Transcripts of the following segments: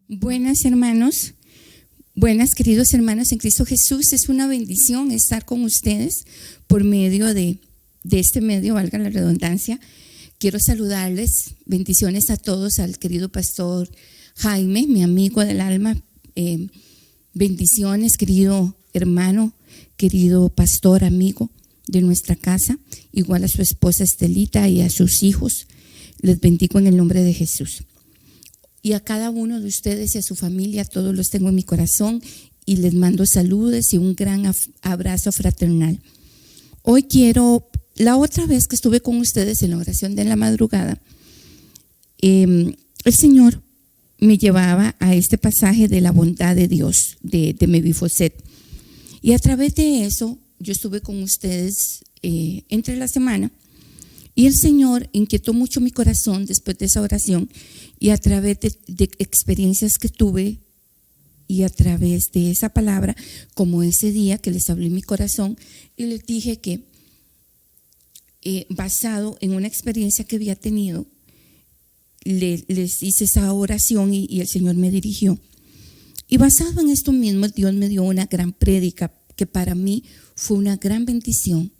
Buenas hermanos, buenas queridos hermanos en Cristo Jesús. Es una bendición estar con ustedes por medio de este medio, valga la redundancia. Quiero saludarles, bendiciones a todos, al querido pastor Jaime, mi amigo del alma. Bendiciones, querido hermano, querido pastor, amigo de nuestra casa, igual a su esposa Estelita y a sus hijos. Les bendigo en el nombre de Jesús. Y a cada uno de ustedes y a su familia, todos los tengo en mi corazón y les mando saludos y un gran abrazo fraternal. Hoy la otra vez que estuve con ustedes en la oración de la madrugada, el Señor me llevaba a este pasaje de la bondad de Dios, de Mefiboset. Y a través de eso, yo estuve con ustedes entre la semana. Y el Señor inquietó mucho mi corazón después de esa oración y a través de experiencias que tuve y a través de esa palabra, como ese día que les hablé en mi corazón y les dije que basado en una experiencia que había tenido, les hice esa oración y el Señor me dirigió. Y basado en esto mismo, Dios me dio una gran prédica que para mí fue una gran bendición.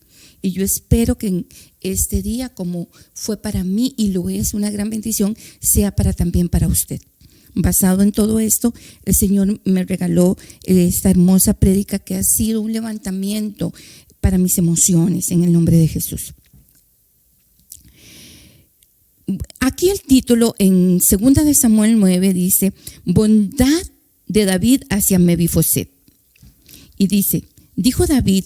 Y yo espero que en este día, como fue para mí y lo es una gran bendición, sea también para usted. Basado en todo esto, el Señor me regaló esta hermosa prédica que ha sido un levantamiento para mis emociones en el nombre de Jesús. Aquí el título en 2 de Samuel 9 dice: bondad de David hacia Mefiboset. Y dice: dijo David,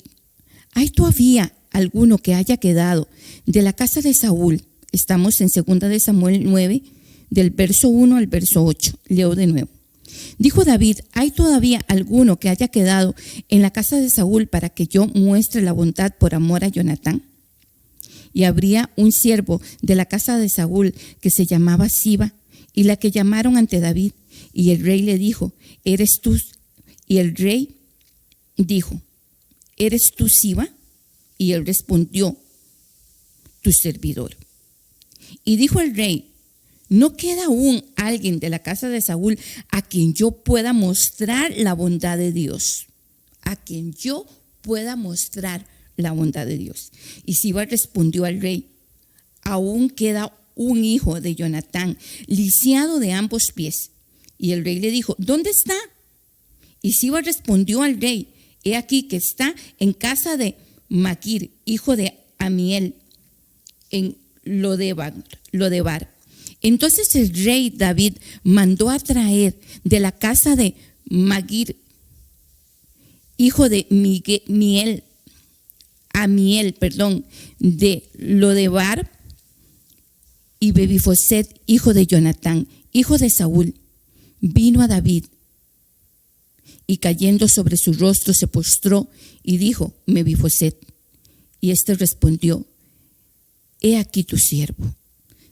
¿hay todavía alguno que haya quedado de la casa de Saúl? Estamos en 2 de Samuel 9, del verso 1 al verso 8. Leo de nuevo. Dijo David, ¿hay todavía alguno que haya quedado en la casa de Saúl para que yo muestre la bondad por amor a Jonatán? Y habría un siervo de la casa de Saúl que se llamaba Siba, y la que llamaron ante David. Y el rey le dijo, ¿eres tú? Y el rey dijo, ¿eres tú Siba? Y él respondió, tu servidor. Y dijo el rey, ¿no queda aún alguien de la casa de Saúl a quien yo pueda mostrar la bondad de Dios? A quien yo pueda mostrar la bondad de Dios. Y Siba respondió al rey, aún queda un hijo de Jonatán, lisiado de ambos pies. Y el rey le dijo, ¿dónde está? Y Siba respondió al rey, he aquí que está en casa de Maquir, hijo de Amiel, en Lodebar. Entonces el rey David mandó a traer de la casa de Maquir, hijo de Amiel, de Lodebar, y Mefiboset, hijo de Jonatán, hijo de Saúl, vino a David. Y cayendo sobre su rostro se postró y dijo, Mefiboset. Y éste respondió, he aquí tu siervo.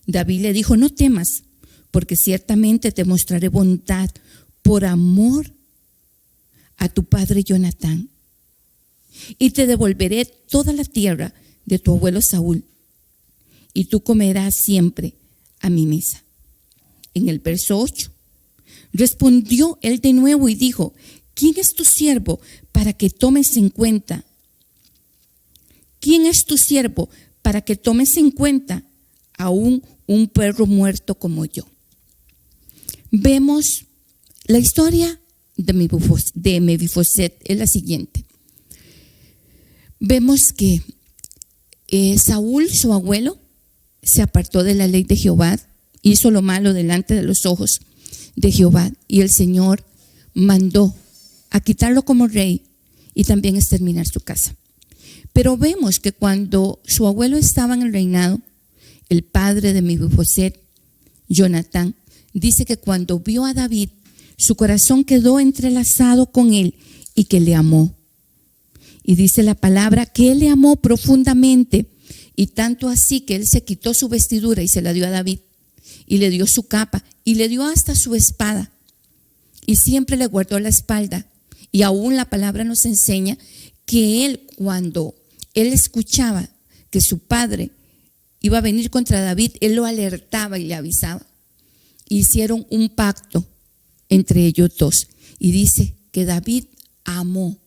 David le dijo, no temas, porque ciertamente te mostraré bondad por amor a tu padre Jonatán. Y te devolveré toda la tierra de tu abuelo Saúl, y tú comerás siempre a mi mesa. En el verso 8, respondió él de nuevo y dijo, ¿quién es tu siervo para que tomes en cuenta? ¿Quién es tu siervo para que tomes en cuenta aún un perro muerto como yo? Vemos la historia de Mefiboset es la siguiente. Vemos que Saúl, su abuelo, se apartó de la ley de Jehová, hizo lo malo delante de los ojos de Jehová, y el Señor mandó a quitarlo como rey y también exterminar su casa. Pero vemos que cuando su abuelo estaba en el reinado, el padre de Mefiboset, Jonatán, dice que cuando vio a David, su corazón quedó entrelazado con él y que le amó. Y dice la palabra que él le amó profundamente, y tanto así que él se quitó su vestidura y se la dio a David, y le dio su capa y le dio hasta su espada, y siempre le guardó la espalda. Y aún la palabra nos enseña que él, cuando él escuchaba que su padre iba a venir contra David, él lo alertaba y le avisaba. Hicieron un pacto entre ellos dos. Y dice que David amó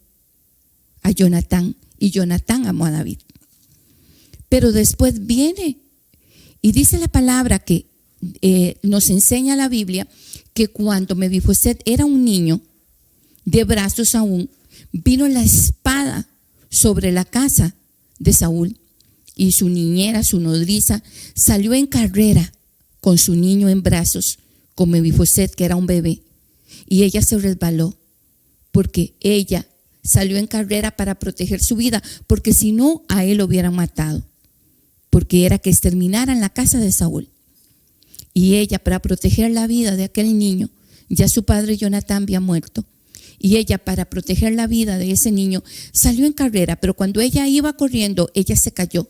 a Jonatán y Jonatán amó a David. Pero después viene y dice la palabra que nos enseña la Biblia que cuando Mefiboset era un niño de brazos aún, vino la espada sobre la casa de Saúl y su niñera, su nodriza, salió en carrera con su niño en brazos, con Mefiboset, que era un bebé, y ella se resbaló porque ella salió en carrera para proteger su vida, porque si no, a él lo hubieran matado, porque era que exterminaran la casa de Saúl. Y ella, para proteger la vida de aquel niño, ya su padre Jonatán había muerto, y ella, para proteger la vida de ese niño, salió en carrera, pero cuando ella iba corriendo, ella se cayó,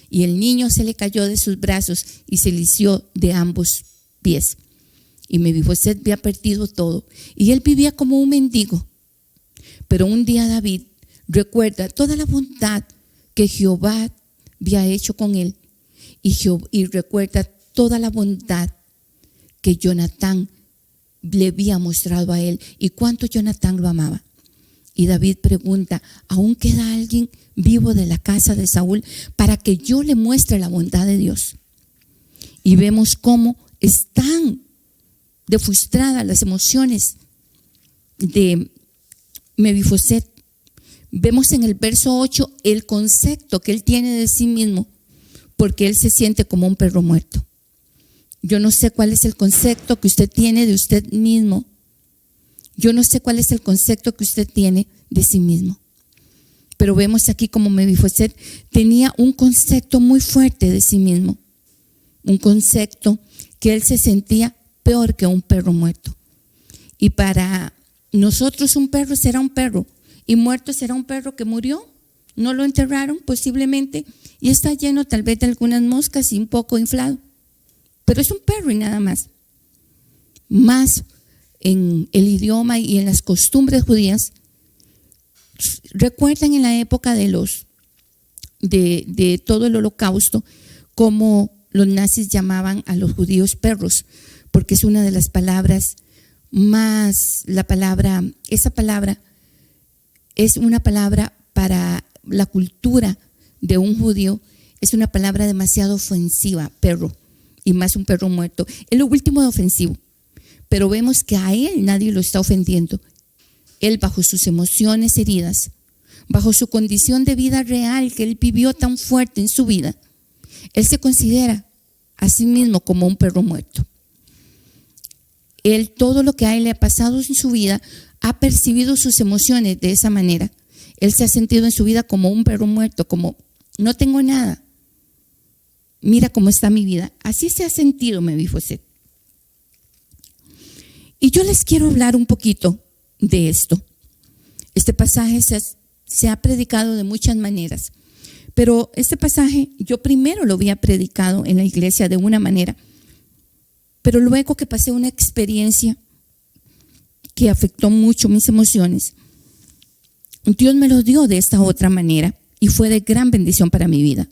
y el niño se le cayó de sus brazos y se lició de ambos pies. Y Mefiboset había perdido todo, y él vivía como un mendigo. Pero un día David recuerda toda la bondad que Jehová había hecho con él, y recuerda toda la bondad que Jonatán le había mostrado a él y cuánto Jonatán lo amaba. Y David pregunta: ¿aún queda alguien vivo de la casa de Saúl para que yo le muestre la bondad de Dios? Y vemos cómo están de frustradas las emociones de Mefiboset. Vemos en el verso 8 el concepto que él tiene de sí mismo, porque él se siente como un perro muerto. Yo no sé cuál es el concepto que usted tiene de usted mismo. Yo no sé cuál es el concepto que usted tiene de sí mismo. Pero vemos aquí como Mefiboset tenía un concepto muy fuerte de sí mismo. Un concepto que él se sentía peor que un perro muerto. Y para nosotros un perro será un perro, y muerto será un perro que murió. No lo enterraron posiblemente y está lleno tal vez de algunas moscas y un poco inflado. Pero es un perro y nada más. Más en el idioma y en las costumbres judías, recuerdan en la época de todo el holocausto, como los nazis llamaban a los judíos perros, porque es una de las palabras más, esa palabra es una palabra para la cultura de un judío, es una palabra demasiado ofensiva, perro. Y más un perro muerto. Es lo último de ofensivo. Pero vemos que a él nadie lo está ofendiendo. Él, bajo sus emociones heridas, bajo su condición de vida real que él vivió tan fuerte en su vida, él se considera a sí mismo como un perro muerto. Él, todo lo que a él le ha pasado en su vida, ha percibido sus emociones de esa manera. Él se ha sentido en su vida como un perro muerto, como no tengo nada. Mira cómo está mi vida. Así se ha sentido Mefiboset. Y yo les quiero hablar un poquito de esto. Este pasaje se ha predicado de muchas maneras, pero este pasaje yo primero lo había predicado en la iglesia de una manera, pero luego que pasé una experiencia que afectó mucho mis emociones, Dios me lo dio de esta otra manera y fue de gran bendición para mi vida.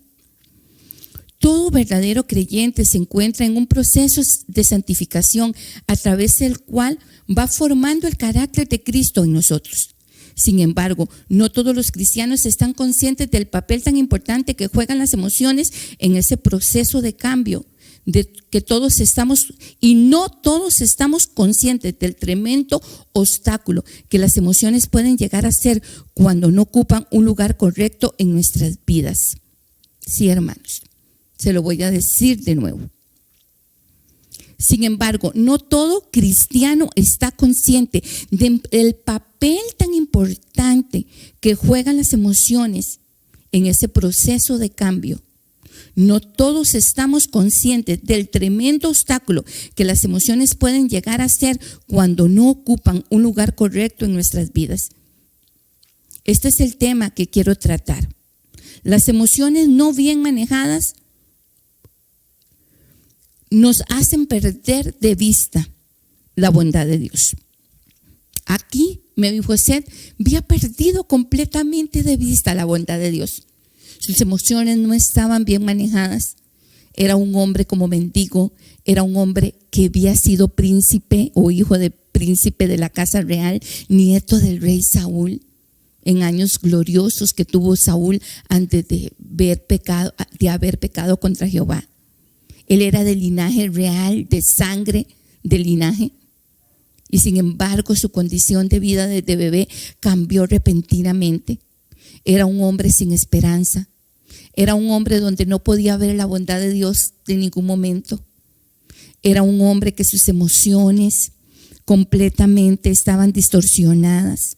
Todo verdadero creyente se encuentra en un proceso de santificación a través del cual va formando el carácter de Cristo en nosotros. Sin embargo, no todos los cristianos están conscientes del papel tan importante que juegan las emociones en ese proceso de cambio, de que todos estamos, y no todos estamos conscientes del tremendo obstáculo que las emociones pueden llegar a ser cuando no ocupan un lugar correcto en nuestras vidas. Sí, hermanos. Se lo voy a decir de nuevo. Sin embargo, no todo cristiano está consciente del papel tan importante que juegan las emociones en ese proceso de cambio. No todos estamos conscientes del tremendo obstáculo que las emociones pueden llegar a ser cuando no ocupan un lugar correcto en nuestras vidas. Este es el tema que quiero tratar. Las emociones no bien manejadas nos hacen perder de vista la bondad de Dios. Aquí Mefiboset había perdido completamente de vista la bondad de Dios. Sus emociones no estaban bien manejadas. era un hombre como mendigo, era un hombre que había sido príncipe o hijo de príncipe de la casa real, nieto del rey Saúl, en años gloriosos que tuvo Saúl antes de haber pecado contra Jehová. Él era de linaje real, de sangre de linaje, y sin embargo su condición de vida desde bebé cambió repentinamente. Era un hombre sin esperanza, era un hombre donde no podía ver la bondad de Dios en ningún momento. Era un hombre que sus emociones completamente estaban distorsionadas.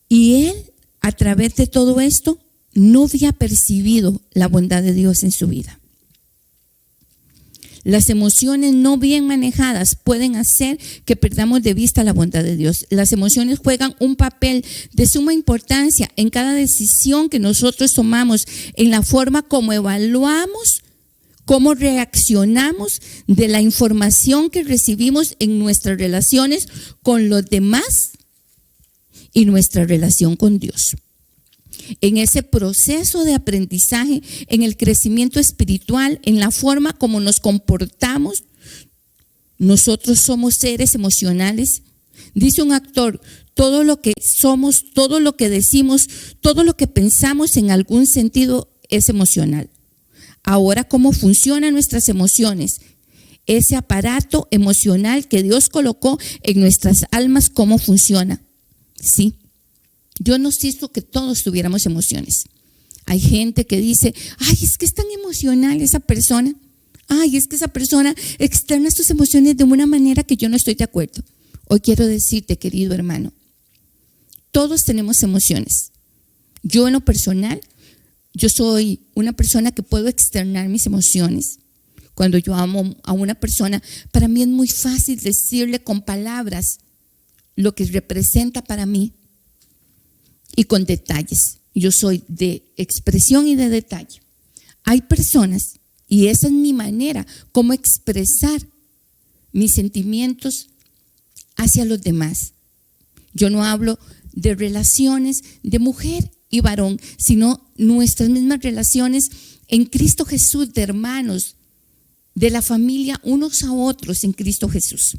Y él, a través de todo esto, no había percibido la bondad de Dios en su vida. Las emociones no bien manejadas pueden hacer que perdamos de vista la bondad de Dios. Las emociones juegan un papel de suma importancia en cada decisión que nosotros tomamos, en la forma como evaluamos, cómo reaccionamos de la información que recibimos en nuestras relaciones con los demás y nuestra relación con Dios. En ese proceso de aprendizaje, en el crecimiento espiritual, en la forma como nos comportamos, nosotros somos seres emocionales. Dice un actor, todo lo que somos, todo lo que decimos, todo lo que pensamos en algún sentido es emocional. Ahora, ¿cómo funcionan nuestras emociones? Ese aparato emocional que Dios colocó en nuestras almas, ¿cómo funciona? Sí. Yo no siento que todos tuviéramos emociones. Hay gente que dice, ay, es que es tan emocional esa persona. Ay, es que esa persona externa sus emociones de una manera que yo no estoy de acuerdo. Hoy quiero decirte, querido hermano, todos tenemos emociones. Yo en lo personal, yo soy una persona que puedo externar mis emociones. Cuando yo amo a una persona, para mí es muy fácil decirle con palabras lo que representa para mí. Y con detalles. Yo soy de expresión y de detalle. Hay personas, y esa es mi manera, como expresar mis sentimientos hacia los demás. Yo no hablo de relaciones de mujer y varón, sino nuestras mismas relaciones en Cristo Jesús, de hermanos, de la familia, unos a otros en Cristo Jesús.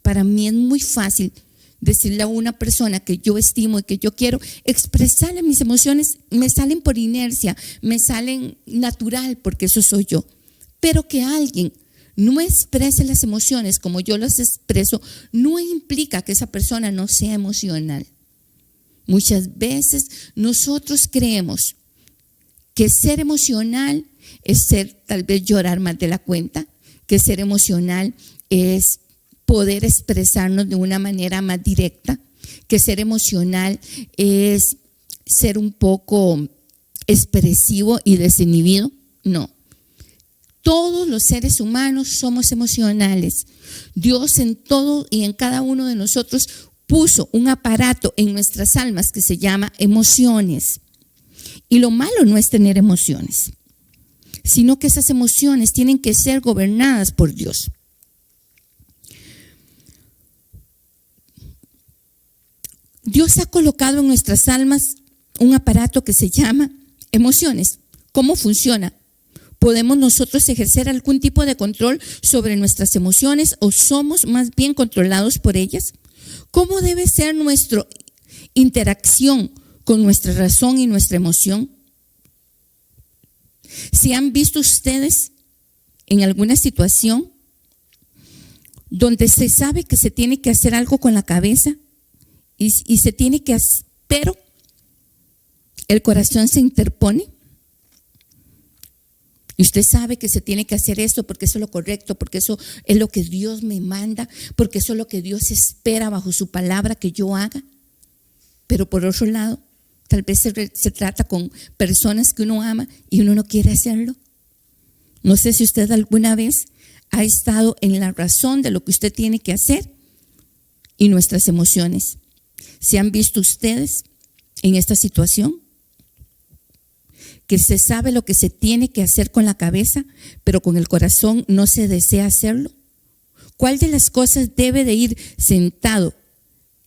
Para mí es muy fácil decirle a una persona que yo estimo y que yo quiero, expresarle mis emociones, me salen por inercia, me salen natural porque eso soy yo. Pero que alguien no exprese las emociones como yo las expreso, no implica que esa persona no sea emocional. Muchas veces nosotros creemos que ser emocional es tal vez llorar más de la cuenta, que ser emocional es poder expresarnos de una manera más directa, que ser emocional es ser un poco expresivo y desinhibido. No. Todos los seres humanos somos emocionales. Dios en todo y en cada uno de nosotros puso un aparato en nuestras almas que se llama emociones. Y lo malo no es tener emociones, sino que esas emociones tienen que ser gobernadas por Dios. Dios ha colocado en nuestras almas un aparato que se llama emociones. ¿Cómo funciona? ¿Podemos nosotros ejercer algún tipo de control sobre nuestras emociones o somos más bien controlados por ellas? ¿Cómo debe ser nuestra interacción con nuestra razón y nuestra emoción? ¿Si han visto ustedes en alguna situación donde se sabe que se tiene que hacer algo con la cabeza y se tiene que hacer, pero el corazón se interpone? Y usted sabe que se tiene que hacer esto porque eso es lo correcto, porque eso es lo que Dios me manda, porque eso es lo que Dios espera bajo su palabra que yo haga. Pero por otro lado, tal vez se trata con personas que uno ama y uno no quiere hacerlo. No sé si usted alguna vez ha estado en la razón de lo que usted tiene que hacer y nuestras emociones. ¿Se han visto ustedes en esta situación? Que se sabe lo que se tiene que hacer con la cabeza, pero con el corazón no se desea hacerlo. ¿Cuál de las cosas debe de ir sentado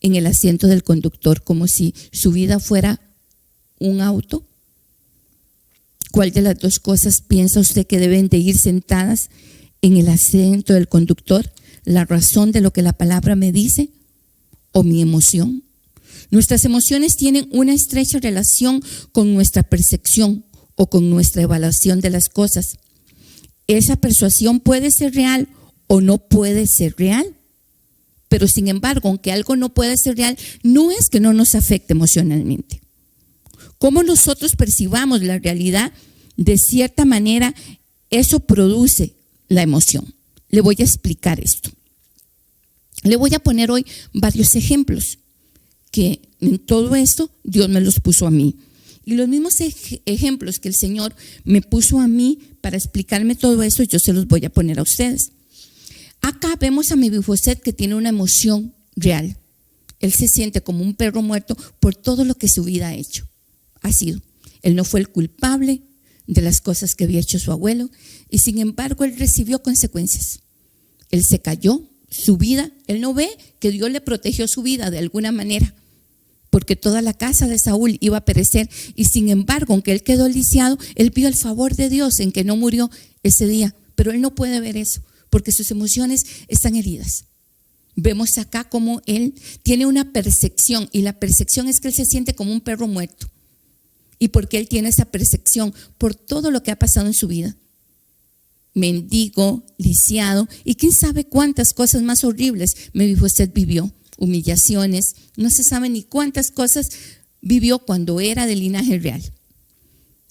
en el asiento del conductor como si su vida fuera un auto? ¿Cuál de las dos cosas piensa usted que deben de ir sentadas en el asiento del conductor? ¿La razón de lo que la palabra me dice o mi emoción? Nuestras emociones tienen una estrecha relación con nuestra percepción o con nuestra evaluación de las cosas. Esa persuasión puede ser real o no puede ser real. Pero sin embargo, aunque algo no pueda ser real, no es que no nos afecte emocionalmente. Cómo nosotros percibamos la realidad, de cierta manera, eso produce la emoción. Le voy a explicar esto. Le voy a poner hoy varios ejemplos que en todo esto Dios me los puso a mí. Y los mismos ejemplos que el Señor me puso a mí para explicarme todo eso, yo se los voy a poner a ustedes. Acá vemos a Mefiboset que tiene una emoción real. Él se siente como un perro muerto por todo lo que su vida ha sido. Él no fue el culpable de las cosas que había hecho su abuelo y sin embargo él recibió consecuencias. Él se cayó, su vida, él no ve que Dios le protegió su vida de alguna manera, porque toda la casa de Saúl iba a perecer y sin embargo, aunque él quedó lisiado, él vio el favor de Dios en que no murió ese día, pero él no puede ver eso porque sus emociones están heridas. Vemos acá como él tiene una percepción y la percepción es que él se siente como un perro muerto. ¿Y por qué él tiene esa percepción? Por todo lo que ha pasado en su vida. Mendigo, lisiado y quién sabe cuántas cosas más horribles Mefiboset vivió. Humillaciones, no se sabe ni cuántas cosas vivió cuando era de linaje real.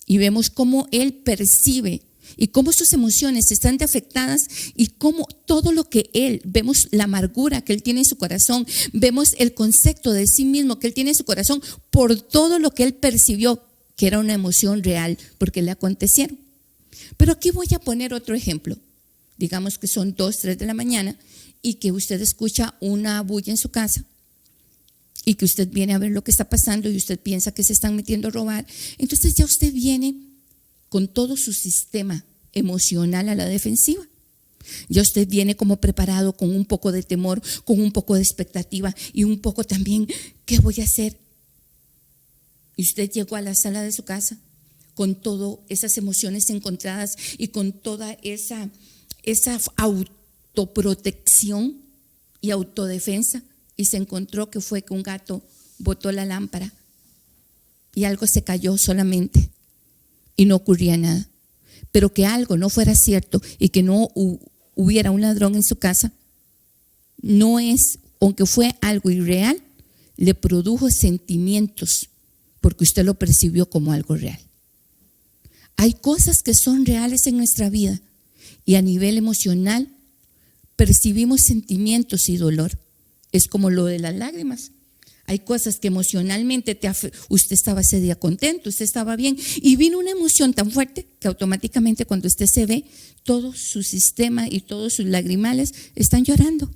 Y vemos cómo él percibe y cómo sus emociones están afectadas y cómo todo lo que él, vemos la amargura que él tiene en su corazón, vemos el concepto de sí mismo que él tiene en su corazón por todo lo que él percibió que era una emoción real porque le acontecieron. Pero aquí voy a poner otro ejemplo. Digamos que son 2, 3 de la mañana y que usted escucha una bulla en su casa y que usted viene a ver lo que está pasando y usted piensa que se están metiendo a robar. Entonces ya usted viene con todo su sistema emocional a la defensiva. Ya usted viene como preparado con un poco de temor, con un poco de expectativa y un poco también, ¿qué voy a hacer? Y usted llegó a la sala de su casa con todas esas emociones encontradas y con toda esa autoprotección y autodefensa y se encontró que fue que un gato botó la lámpara y algo se cayó solamente y no ocurría nada. Pero que algo no fuera cierto y que no hubiera un ladrón en su casa, no es, aunque fue algo irreal, le produjo sentimientos porque usted lo percibió como algo real. Hay cosas que son reales en nuestra vida y a nivel emocional percibimos sentimientos y dolor. Es como lo de las lágrimas. Hay cosas que emocionalmente usted estaba ese día contento, usted estaba bien y vino una emoción tan fuerte que automáticamente cuando usted se ve, todo su sistema y todos sus lagrimales están llorando.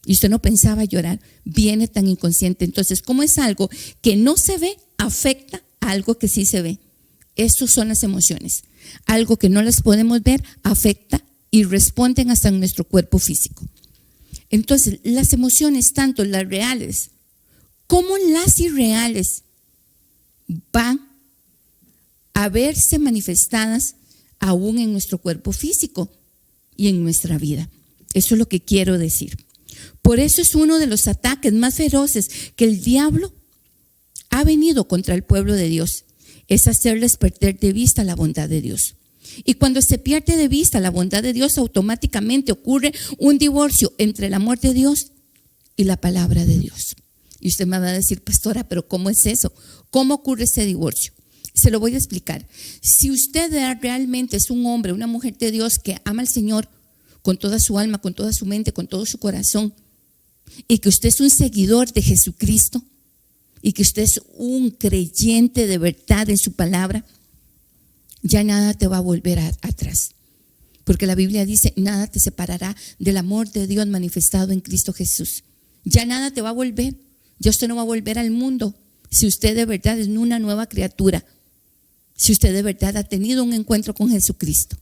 Y usted no pensaba llorar, viene tan inconsciente. Entonces, como es algo que no se ve, afecta a algo que sí se ve. Estas son las emociones. Algo que no las podemos ver, afecta y responden hasta en nuestro cuerpo físico. Entonces, las emociones, tanto las reales como las irreales, van a verse manifestadas aún en nuestro cuerpo físico y en nuestra vida. Eso es lo que quiero decir. Por eso es uno de los ataques más feroces que el diablo ha venido contra el pueblo de Dios, es hacerles perder de vista la bondad de Dios. Y cuando se pierde de vista la bondad de Dios, automáticamente ocurre un divorcio entre el amor de Dios y la palabra de Dios. Y usted me va a decir, pastora, pero ¿cómo es eso? ¿Cómo ocurre ese divorcio? Se lo voy a explicar. Si usted realmente es un hombre, una mujer de Dios que ama al Señor con toda su alma, con toda su mente, con todo su corazón, y que usted es un seguidor de Jesucristo, y que usted es un creyente de verdad en su palabra, ya nada te va a volver atrás. Porque la Biblia dice, nada te separará del amor de Dios manifestado en Cristo Jesús. Ya nada te va a volver. Ya usted no va a volver al mundo si usted de verdad es una nueva criatura, si usted de verdad ha tenido un encuentro con Jesucristo.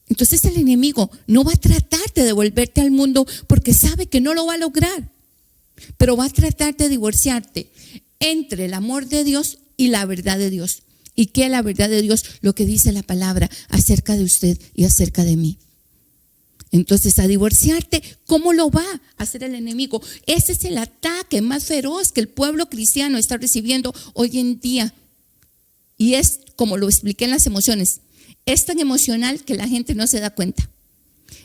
Entonces el enemigo no va a tratar de devolverte al mundo porque sabe que no lo va a lograr, pero va a tratar de divorciarte entre el amor de Dios y la verdad de Dios. ¿Y qué es la verdad de Dios? Lo que dice la palabra acerca de usted y acerca de mí. Entonces, a divorciarte, ¿cómo lo va a hacer el enemigo? Ese es el ataque más feroz que el pueblo cristiano está recibiendo hoy en día. Y es, como lo expliqué en las emociones, es tan emocional que la gente no se da cuenta.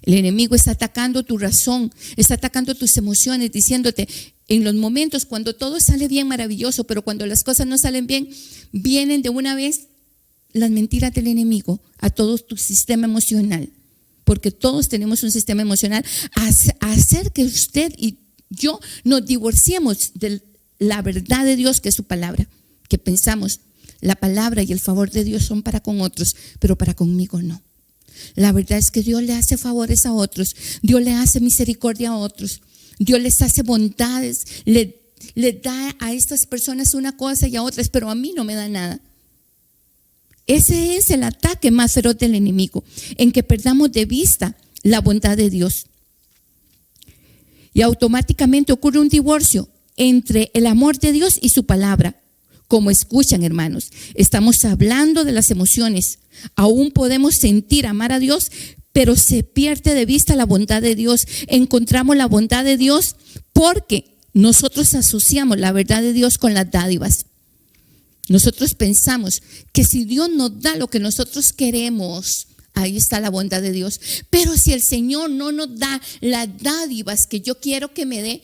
El enemigo está atacando tu razón, está atacando tus emociones, diciéndote en los momentos cuando todo sale bien, maravilloso, pero cuando las cosas no salen bien, vienen de una vez las mentiras del enemigo a todo tu sistema emocional. Porque todos tenemos un sistema emocional, a hacer que usted y yo nos divorciemos de la verdad de Dios, que es su palabra, que pensamos la palabra y el favor de Dios son para con otros, pero para conmigo no. La verdad es que Dios le hace favores a otros, Dios le hace misericordia a otros, Dios les hace bondades, le da a estas personas una cosa y a otras, pero a mí no me da nada. Ese es el ataque más feroz del enemigo, en que perdamos de vista la bondad de Dios. Y automáticamente ocurre un divorcio entre el amor de Dios y su palabra. Como escuchan, hermanos, estamos hablando de las emociones. Aún podemos sentir, amar a Dios, pero se pierde de vista la bondad de Dios. Encontramos la bondad de Dios porque nosotros asociamos la verdad de Dios con las dádivas. Nosotros pensamos que si Dios nos da lo que nosotros queremos, ahí está la bondad de Dios. Pero si el Señor no nos da las dádivas que yo quiero que me dé,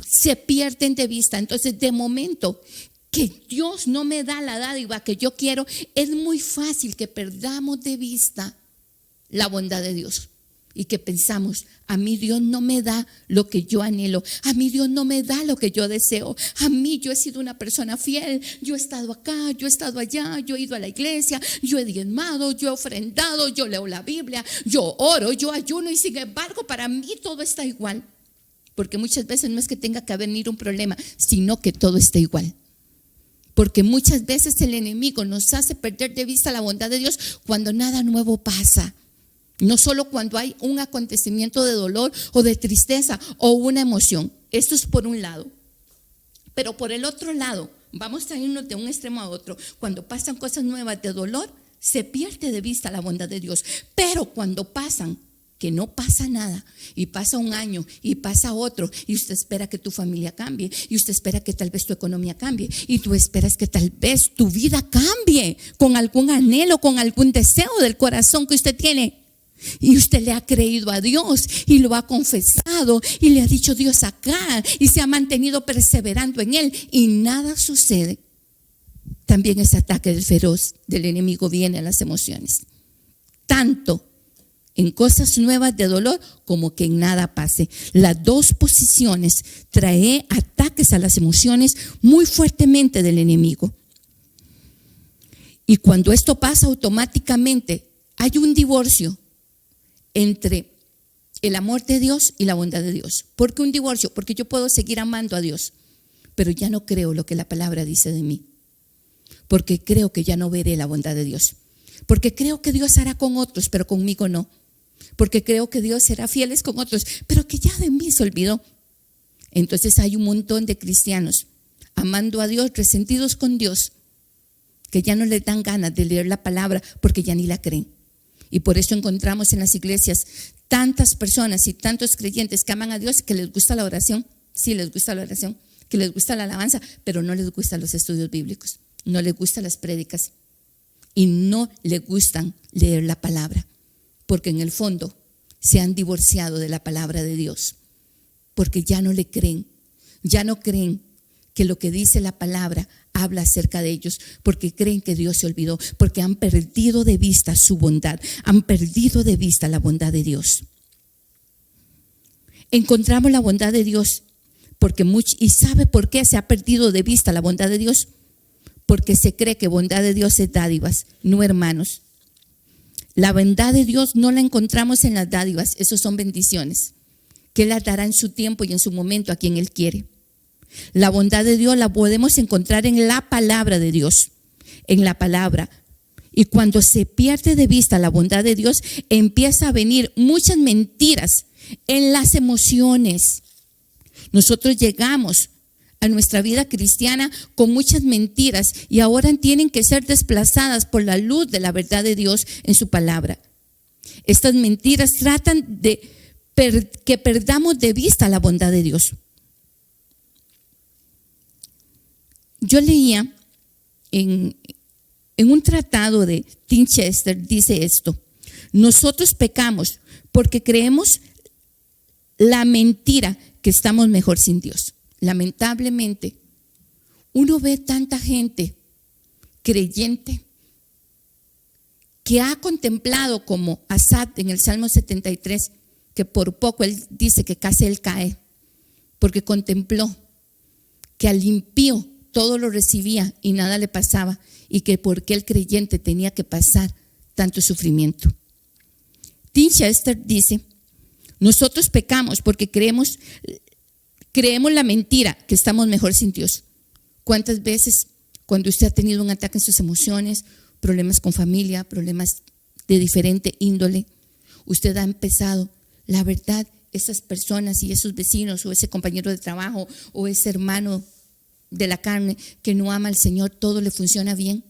se pierden de vista. Entonces, de momento que Dios no me da la dádiva que yo quiero, es muy fácil que perdamos de vista la bondad de Dios. Y que pensamos, a mí Dios no me da lo que yo anhelo, a mí Dios no me da lo que yo deseo, a mí yo he sido una persona fiel, yo he estado acá, yo he estado allá, yo he ido a la iglesia, yo he diezmado, yo he ofrendado, yo leo la Biblia, yo oro, yo ayuno y sin embargo para mí todo está igual. Porque muchas veces no es que tenga que venir un problema, sino que todo está igual. Porque muchas veces el enemigo nos hace perder de vista la bondad de Dios cuando nada nuevo pasa. No solo cuando hay un acontecimiento de dolor o de tristeza o una emoción. Esto es por un lado. Pero por el otro lado, vamos a irnos de un extremo a otro. Cuando pasan cosas nuevas de dolor, se pierde de vista la bondad de Dios. Pero cuando pasan, que no pasa nada, y pasa un año, y pasa otro, y usted espera que tu familia cambie, y usted espera que tal vez tu economía cambie, y tú esperas que tal vez tu vida cambie con algún anhelo, con algún deseo del corazón que usted tiene. Y usted le ha creído a Dios y lo ha confesado y le ha dicho Dios acá y se ha mantenido perseverando en Él y nada sucede. También ese ataque del feroz del enemigo viene a las emociones, tanto en cosas nuevas de dolor como que en nada pase. Las dos posiciones traen ataques a las emociones muy fuertemente del enemigo. Y cuando esto pasa, automáticamente hay un divorcio entre el amor de Dios y la bondad de Dios. ¿Por qué un divorcio? Porque yo puedo seguir amando a Dios, pero ya no creo lo que la palabra dice de mí. Porque creo que ya no veré la bondad de Dios. Porque creo que Dios hará con otros, pero conmigo no. Porque creo que Dios será fieles con otros, pero que ya de mí se olvidó. Entonces hay un montón de cristianos amando a Dios, resentidos con Dios, que ya no les dan ganas de leer la palabra porque ya ni la creen. Y por eso encontramos en las iglesias tantas personas y tantos creyentes que aman a Dios, que les gusta la oración, sí les gusta la oración, que les gusta la alabanza, pero no les gustan los estudios bíblicos, no les gustan las prédicas y no les gustan leer la palabra, porque en el fondo se han divorciado de la palabra de Dios, porque ya no le creen, ya no creen que lo que dice la palabra habla acerca de ellos, porque creen que Dios se olvidó, porque han perdido de vista su bondad, han perdido de vista la bondad de Dios. Encontramos la bondad de Dios ¿y sabe por qué se ha perdido de vista la bondad de Dios? Porque se cree que bondad de Dios es dádivas. No, hermanos, la bondad de Dios no la encontramos en las dádivas, esos son bendiciones que Él las dará en su tiempo y en su momento a quien Él quiere. La bondad de Dios la podemos encontrar en la palabra de Dios, en la palabra. Y cuando se pierde de vista la bondad de Dios, empieza a venir muchas mentiras en las emociones. Nosotros llegamos a nuestra vida cristiana con muchas mentiras y ahora tienen que ser desplazadas por la luz de la verdad de Dios en su palabra. Estas mentiras tratan de que perdamos de vista la bondad de Dios. Yo leía en un tratado de Tim Chester, dice esto: nosotros pecamos porque creemos la mentira que estamos mejor sin Dios. Lamentablemente, uno ve tanta gente creyente que ha contemplado, como Asaf en el Salmo 73, que por poco él dice que casi él cae, porque contempló que al impío todo lo recibía y nada le pasaba, y que porque el creyente tenía que pasar tanto sufrimiento. Tim Chester dice: nosotros pecamos porque creemos la mentira que estamos mejor sin Dios. ¿Cuántas veces cuando usted ha tenido un ataque en sus emociones, problemas con familia, problemas de diferente índole, usted ha empezado, la verdad, esas personas y esos vecinos o ese compañero de trabajo o ese hermano de la carne que no ama al Señor, todo le funciona bien?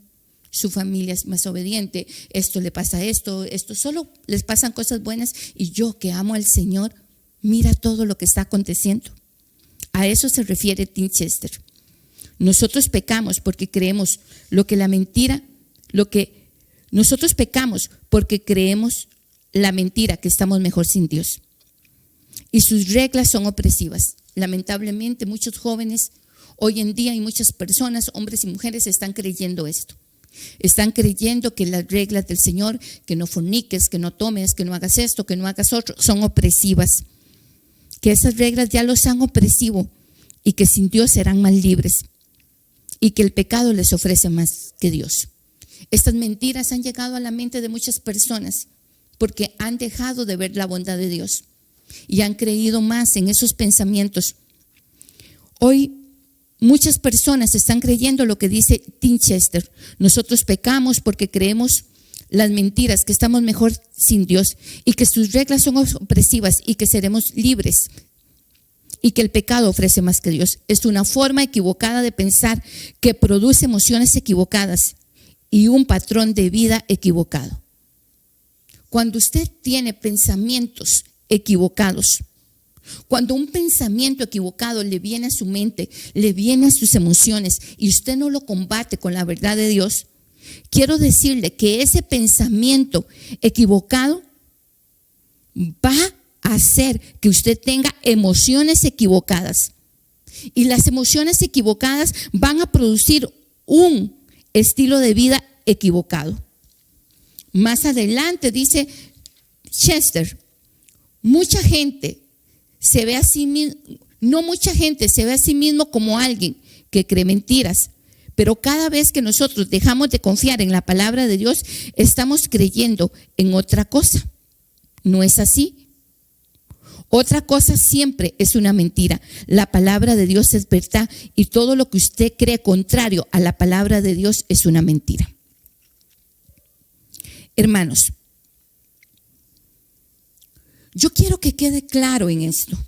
Su familia es más obediente, esto le pasa esto, solo les pasan cosas buenas, y yo que amo al Señor, mira todo lo que está aconteciendo. A eso se refiere Tim Chester. Nosotros pecamos porque creemos nosotros pecamos porque creemos la mentira que estamos mejor sin Dios. Y sus reglas son opresivas. Lamentablemente, muchos jóvenes hoy en día y muchas personas, hombres y mujeres, están creyendo esto. Están creyendo que las reglas del Señor, que no forniques, que no tomes, que no hagas esto, que no hagas otro, son opresivas. Que esas reglas ya los han opresivo y que sin Dios serán más libres. Y que el pecado les ofrece más que Dios. Estas mentiras han llegado a la mente de muchas personas porque han dejado de ver la bondad de Dios y han creído más en esos pensamientos. Hoy muchas personas están creyendo lo que dice Tim Chester: nosotros pecamos porque creemos las mentiras, que estamos mejor sin Dios y que sus reglas son opresivas y que seremos libres y que el pecado ofrece más que Dios. Es una forma equivocada de pensar que produce emociones equivocadas y un patrón de vida equivocado. Cuando usted tiene pensamientos equivocados, cuando un pensamiento equivocado le viene a su mente, le viene a sus emociones y usted no lo combate con la verdad de Dios, quiero decirle que ese pensamiento equivocado va a hacer que usted tenga emociones equivocadas. Y las emociones equivocadas van a producir un estilo de vida equivocado. Más adelante dice Chester: mucha gente se ve a sí mismo, no mucha gente se ve a sí mismo como alguien que cree mentiras, pero cada vez que nosotros dejamos de confiar en la palabra de Dios, estamos creyendo en otra cosa. ¿No es así? Otra cosa siempre es una mentira. La palabra de Dios es verdad y todo lo que usted cree contrario a la palabra de Dios es una mentira. Hermanos, yo quiero que quede claro en esto.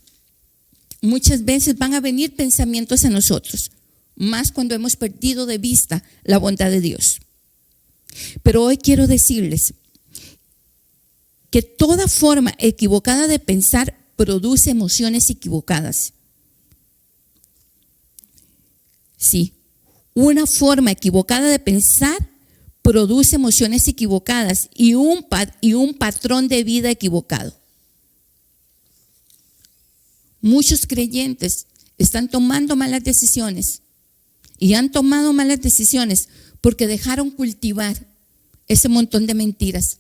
Muchas veces van a venir pensamientos a nosotros, más cuando hemos perdido de vista la bondad de Dios. Pero hoy quiero decirles que toda forma equivocada de pensar produce emociones equivocadas. Sí, una forma equivocada de pensar produce emociones equivocadas y un patrón de vida equivocado. Muchos creyentes están tomando malas decisiones y han tomado malas decisiones porque dejaron cultivar ese montón de mentiras,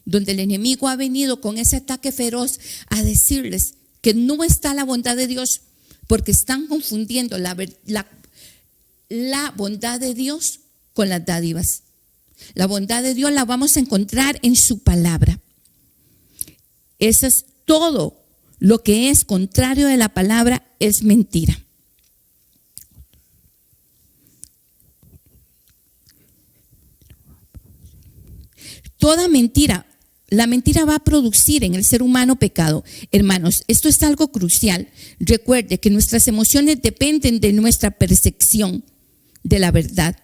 donde el enemigo ha venido con ese ataque feroz a decirles que no está la bondad de Dios, porque están confundiendo la bondad de Dios con las dádivas. La bondad de Dios la vamos a encontrar en su palabra. Eso es todo. Lo que es contrario de la palabra es mentira. Toda mentira La mentira va a producir en el ser humano pecado. Hermanos, esto es algo crucial. Recuerde que nuestras emociones dependen de nuestra percepción de la verdad.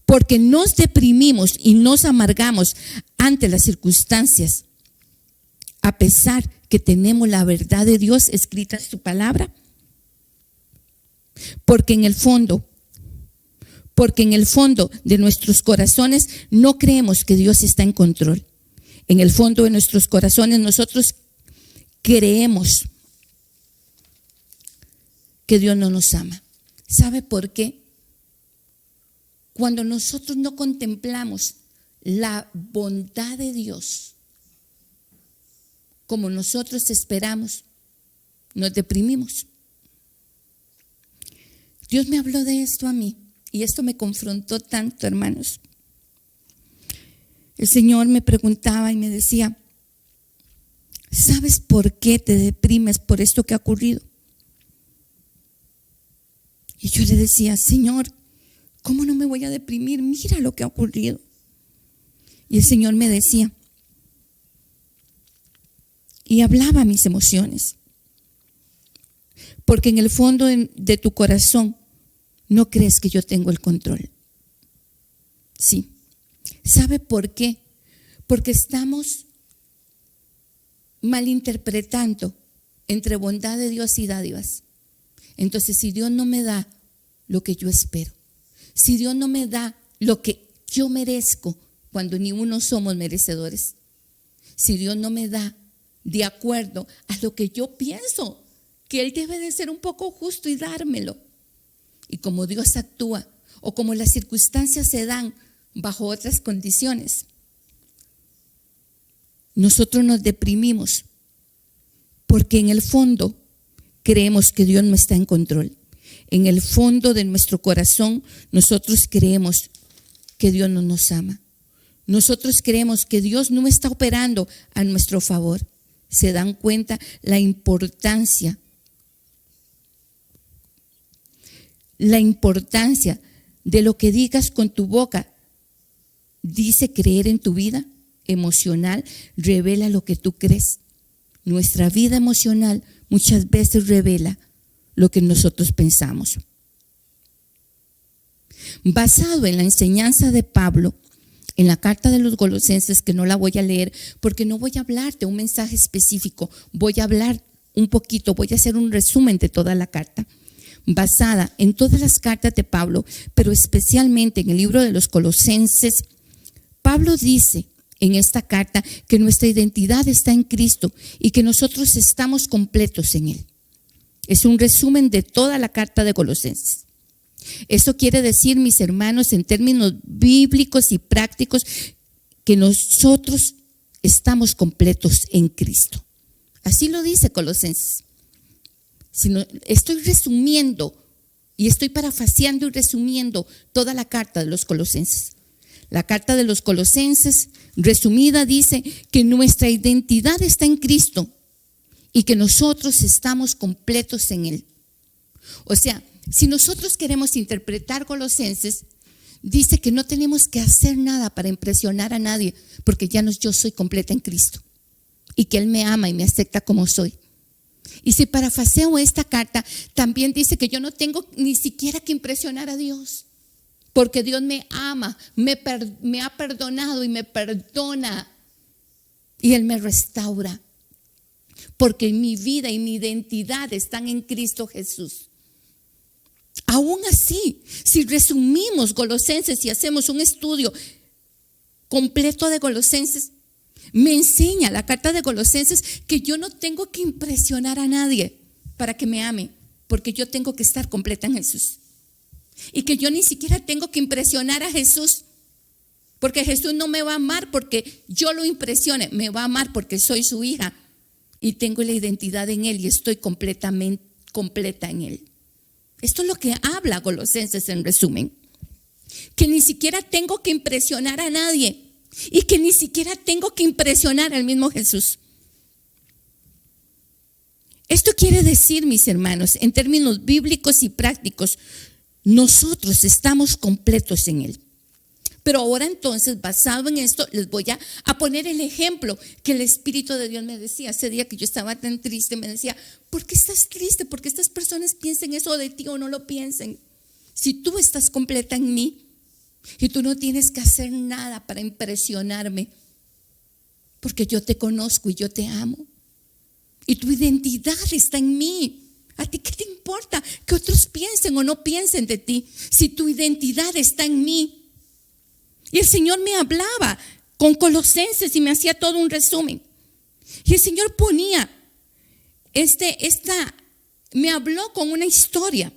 Porque nos deprimimos y nos amargamos ante las circunstancias, a pesar que tenemos la verdad de Dios escrita en su palabra. Porque en el fondo de nuestros corazones no creemos que Dios está en control. En el fondo de nuestros corazones nosotros creemos que Dios no nos ama. ¿Sabe por qué? Cuando nosotros no contemplamos la bondad de Dios como nosotros esperamos, nos deprimimos. Dios me habló de esto a mí y esto me confrontó tanto, hermanos. El Señor me preguntaba y me decía: ¿sabes por qué te deprimes por esto que ha ocurrido? Y yo le decía: Señor, ¿cómo no me voy a deprimir? Mira lo que ha ocurrido. Y el Señor me decía, y hablaba mis emociones, porque en el fondo de tu corazón no crees que yo tengo el control. Sí. ¿Sabe por qué? Porque estamos malinterpretando entre bondad de Dios y dádivas. Entonces, si Dios no me da lo que yo espero, si Dios no me da lo que yo merezco, cuando ni uno somos merecedores, si Dios no me da de acuerdo a lo que yo pienso, que Él debe de ser un poco justo y dármelo, y como Dios actúa, o como las circunstancias se dan bajo otras condiciones, nosotros nos deprimimos, porque en el fondo creemos que Dios no está en control. En el fondo de nuestro corazón nosotros creemos que Dios no nos ama. Nosotros creemos que Dios no está operando a nuestro favor. ¿Se dan cuenta la importancia? La importancia de lo que digas con tu boca. Dice creer en tu vida emocional, revela lo que tú crees. Nuestra vida emocional muchas veces revela lo que nosotros pensamos. Basado en la enseñanza de Pablo, en la carta de los Colosenses, que no la voy a leer porque no voy a hablar de un mensaje específico, voy a hablar un poquito, voy a hacer un resumen de toda la carta. Basada en todas las cartas de Pablo, pero especialmente en el libro de los Colosenses, Pablo dice en esta carta que nuestra identidad está en Cristo y que nosotros estamos completos en Él. Es un resumen de toda la carta de Colosenses. Eso quiere decir, mis hermanos, en términos bíblicos y prácticos, que nosotros estamos completos en Cristo. Así lo dice Colosenses. Estoy resumiendo y estoy parafaseando y resumiendo toda la carta de los Colosenses. La carta de los Colosenses, resumida, dice que nuestra identidad está en Cristo y que nosotros estamos completos en Él. O sea, si nosotros queremos interpretar Colosenses, dice que no tenemos que hacer nada para impresionar a nadie, porque yo soy completa en Cristo y que Él me ama y me acepta como soy. Y si parafraseo esta carta, también dice que yo no tengo ni siquiera que impresionar a Dios, porque Dios me ama, me ha perdonado y me perdona, y Él me restaura, porque mi vida y mi identidad están en Cristo Jesús. Aún así, si resumimos Colosenses y hacemos un estudio completo de Colosenses, me enseña la carta de Colosenses que yo no tengo que impresionar a nadie para que me ame, porque yo tengo que estar completa en Jesús. Y que yo ni siquiera tengo que impresionar a Jesús, porque Jesús no me va a amar porque yo lo impresione, me va a amar porque soy su hija y tengo la identidad en Él y estoy completamente completa en Él. Esto es lo que habla Colosenses en resumen. Que ni siquiera tengo que impresionar a nadie y que ni siquiera tengo que impresionar al mismo Jesús. Esto quiere decir, mis hermanos, en términos bíblicos y prácticos, nosotros estamos completos en Él. Pero ahora entonces, basado en esto, les voy a poner el ejemplo que el Espíritu de Dios me decía. Ese día que yo estaba tan triste, me decía, ¿por qué estás triste? ¿Por qué estas personas piensen eso de ti o no lo piensen? Si tú estás completa en mí y tú no tienes que hacer nada para impresionarme, porque yo te conozco y yo te amo. Y tu identidad está en mí. ¿A ti qué te importa que otros piensen o no piensen de ti si tu identidad está en mí? Y el Señor me hablaba con Colosenses y me hacía todo un resumen. Y el Señor ponía me habló con una historia.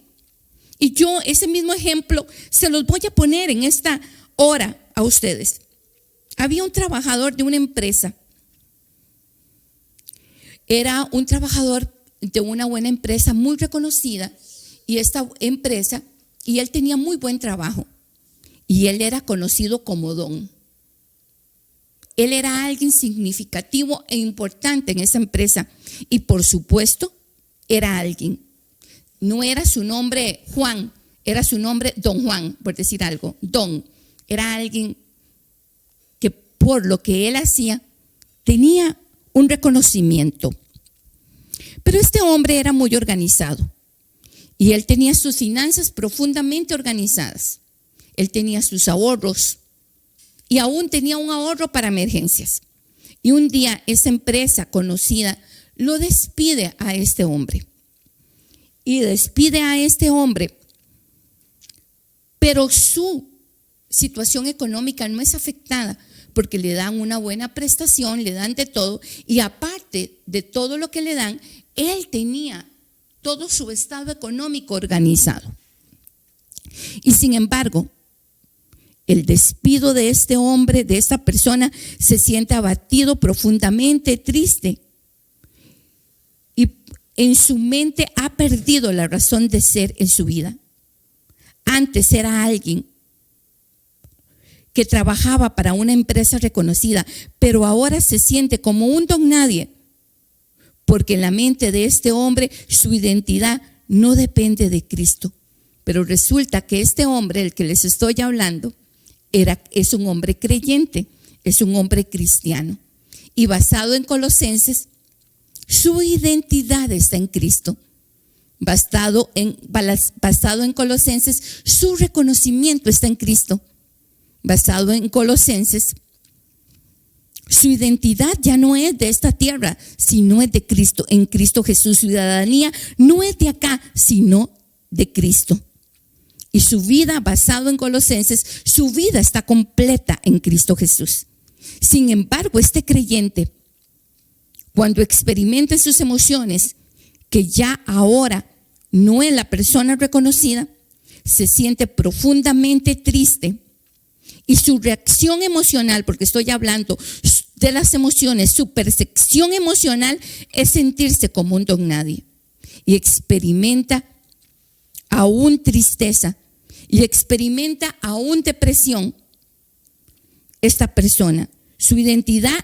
Y yo ese mismo ejemplo se los voy a poner en esta hora a ustedes. Había un trabajador de una empresa. Era un trabajador de una buena empresa muy reconocida. Y esta empresa, y él tenía muy buen trabajo. Y él era conocido como Don. Él era alguien significativo e importante en esa empresa. Y por supuesto, era alguien. No era su nombre Juan, era su nombre Don Juan, por decir algo. Don. Era alguien que por lo que él hacía tenía un reconocimiento. Pero este hombre era muy organizado. Y él tenía sus finanzas profundamente organizadas. Él tenía sus ahorros y aún tenía un ahorro para emergencias. Y un día esa empresa conocida lo despide a este hombre. Y despide a este hombre, pero su situación económica no es afectada porque le dan una buena prestación, le dan de todo. Y aparte de todo lo que le dan, él tenía todo su estado económico organizado. Y sin embargo, el despido de este hombre, de esta persona, se siente abatido, profundamente triste. Y en su mente ha perdido la razón de ser en su vida. Antes era alguien que trabajaba para una empresa reconocida, pero ahora se siente como un don nadie, porque en la mente de este hombre su identidad no depende de Cristo. Pero resulta que este hombre, el que les estoy hablando, es un hombre creyente, es un hombre cristiano. Y basado en Colosenses, su identidad está en Cristo. Basado en Colosenses, su reconocimiento está en Cristo. Basado en Colosenses, su identidad ya no es de esta tierra, sino es de Cristo. En Cristo Jesús, su ciudadanía no es de acá, sino de Cristo. Y su vida, basado en Colosenses, su vida está completa en Cristo Jesús. Sin embargo, este creyente, cuando experimenta sus emociones, que ya ahora no es la persona reconocida, se siente profundamente triste. Y su reacción emocional, porque estoy hablando de las emociones, su percepción emocional es sentirse como un don nadie. Y experimenta aún tristeza y experimenta aún depresión. Esta persona, su identidad,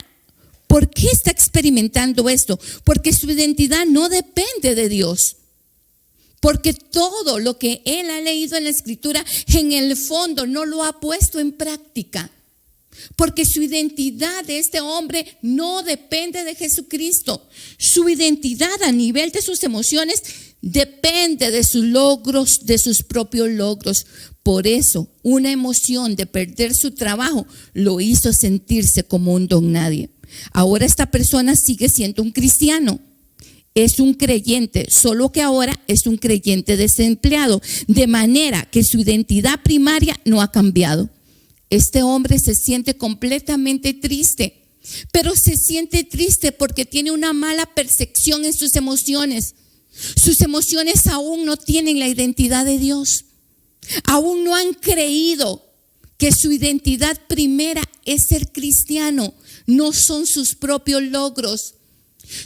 ¿por qué está experimentando esto? Porque su identidad no depende de Dios. Porque todo lo que él ha leído en la Escritura, en el fondo no lo ha puesto en práctica. Porque su identidad de este hombre no depende de Jesucristo. Su identidad a nivel de sus emociones depende de sus logros, de sus propios logros. Por eso, una emoción de perder su trabajo lo hizo sentirse como un don nadie. Ahora esta persona sigue siendo un cristiano. Es un creyente, solo que ahora es un creyente desempleado, de manera que su identidad primaria no ha cambiado. Este hombre se siente completamente triste, pero se siente triste porque tiene una mala percepción en sus emociones. Sus emociones aún no tienen la identidad de Dios. Aún no han creído que su identidad primera es ser cristiano, no son sus propios logros.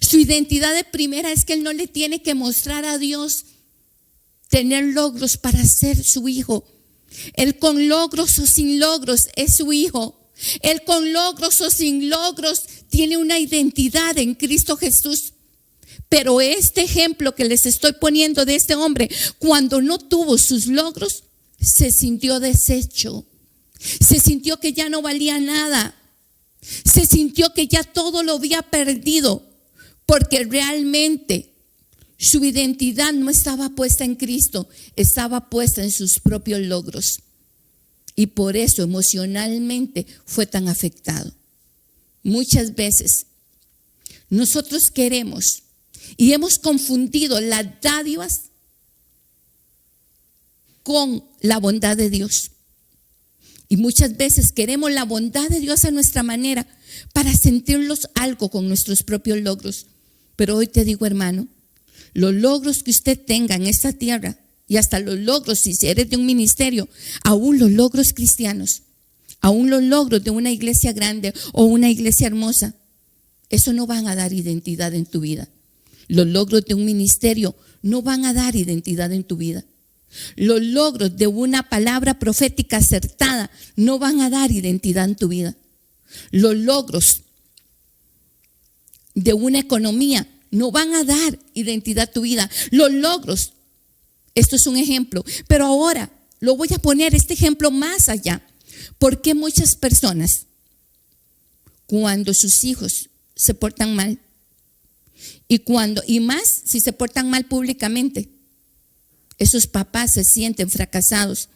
Su identidad de primera es que él no le tiene que mostrar a Dios tener logros para ser su hijo. Él con logros o sin logros es su hijo. Él con logros o sin logros tiene una identidad en Cristo Jesús. Pero este ejemplo que les estoy poniendo de este hombre, cuando no tuvo sus logros, se sintió deshecho, Se sintió que ya no valía nada. Se sintió que ya todo lo había perdido, porque realmente su identidad no estaba puesta en Cristo, estaba puesta en sus propios logros. Y por eso emocionalmente fue tan afectado. Muchas veces nosotros queremos y hemos confundido las dádivas con la bondad de Dios. Y muchas veces queremos la bondad de Dios a nuestra manera para sentirlos algo con nuestros propios logros. Pero hoy te digo, hermano, los logros que usted tenga en esta tierra, y hasta los logros si eres de un ministerio, aún los logros cristianos, aún los logros de una iglesia grande o una iglesia hermosa, eso no van a dar identidad en tu vida. Los logros de un ministerio no van a dar identidad en tu vida. Los logros de una palabra profética acertada no van a dar identidad en tu vida. Los logros de una economía no van a dar identidad a tu vida. Los logros, esto es un ejemplo, pero ahora lo voy a poner este ejemplo más allá. ¿Por qué muchas personas, cuando sus hijos se portan mal, y más si se portan mal públicamente, esos papás se sienten fracasados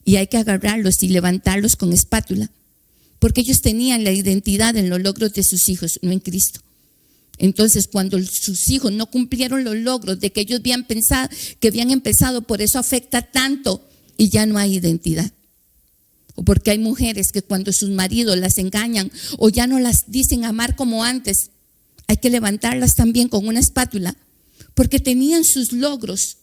y hay que agarrarlos y levantarlos con espátula? Porque ellos tenían la identidad en los logros de sus hijos, no en Cristo. Entonces, cuando sus hijos no cumplieron los logros de que ellos habían empezado, por eso afecta tanto y ya no hay identidad. O porque hay mujeres que cuando sus maridos las engañan o ya no las dicen amar como antes, hay que levantarlas también con una espátula, porque tenían sus logros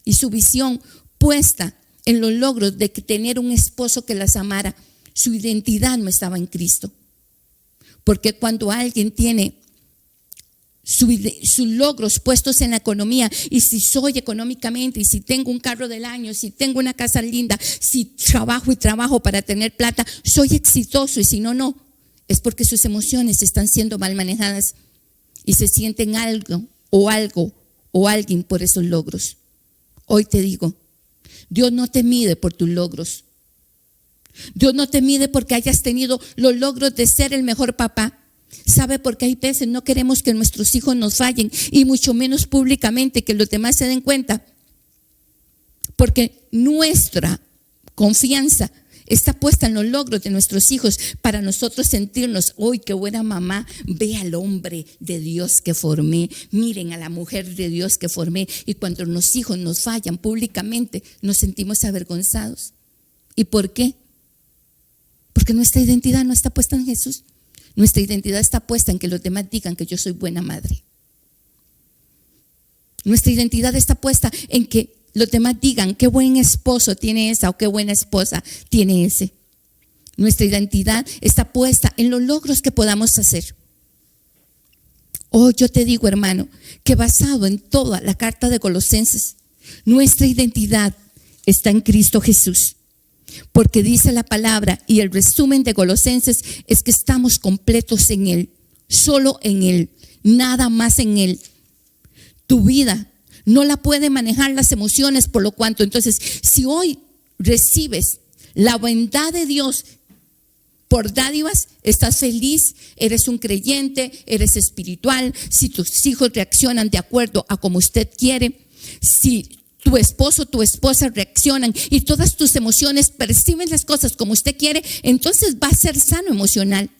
y su visión puesta en los logros de tener un esposo que las amara. Su identidad no estaba en Cristo. Porque cuando alguien tiene sus logros puestos en la economía, y si soy económicamente, y si tengo un carro del año, si tengo una casa linda, si trabajo y trabajo para tener plata, soy exitoso, y si no, no, es porque sus emociones están siendo mal manejadas y se sienten algo o alguien por esos logros. Hoy te digo, Dios no te mide por tus logros. Dios no te mide porque hayas tenido los logros de ser el mejor papá. ¿Sabe? Porque hay veces no queremos que nuestros hijos nos fallen, y mucho menos públicamente, que los demás se den cuenta. Porque nuestra confianza está puesta en los logros de nuestros hijos para nosotros sentirnos, ¡uy, qué buena mamá! Ve al hombre de Dios que formé, miren a la mujer de Dios que formé. Y cuando los hijos nos fallan públicamente, nos sentimos avergonzados. ¿Y por qué? Porque nuestra identidad no está puesta en Jesús. Nuestra identidad está puesta en que los demás digan que yo soy buena madre. Nuestra identidad está puesta en que los demás digan qué buen esposo tiene esa o qué buena esposa tiene ese. Nuestra identidad está puesta en los logros que podamos hacer. Oh, yo te digo, hermano, que basado en toda la carta de Colosenses, nuestra identidad está en Cristo Jesús. Porque dice la palabra, y el resumen de Colosenses es que estamos completos en Él, solo en Él, nada más en Él. Tu vida no la puede manejar las emociones, por lo cuanto, entonces, si hoy recibes la bondad de Dios por dádivas, estás feliz, eres un creyente, eres espiritual. Si tus hijos reaccionan de acuerdo a como usted quiere, si tu esposo, tu esposa reaccionan y todas tus emociones perciben las cosas como usted quiere, entonces va a ser sano emocional.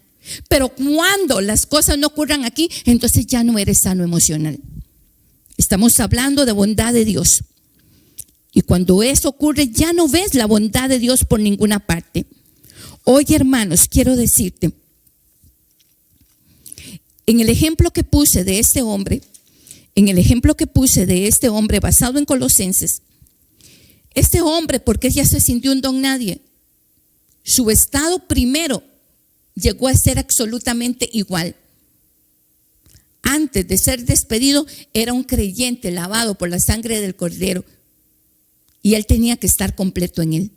Pero cuando las cosas no ocurran aquí, entonces ya no eres sano emocional. Estamos hablando de bondad de Dios. Y cuando eso ocurre, ya no ves la bondad de Dios por ninguna parte. Hoy, hermanos, quiero decirte, en el ejemplo que puse de este hombre, basado en Colosenses, este hombre, porque ya se sintió un don nadie, su estado primero llegó a ser absolutamente igual. Antes de ser despedido, era un creyente lavado por la sangre del Cordero, y él tenía que estar completo en él.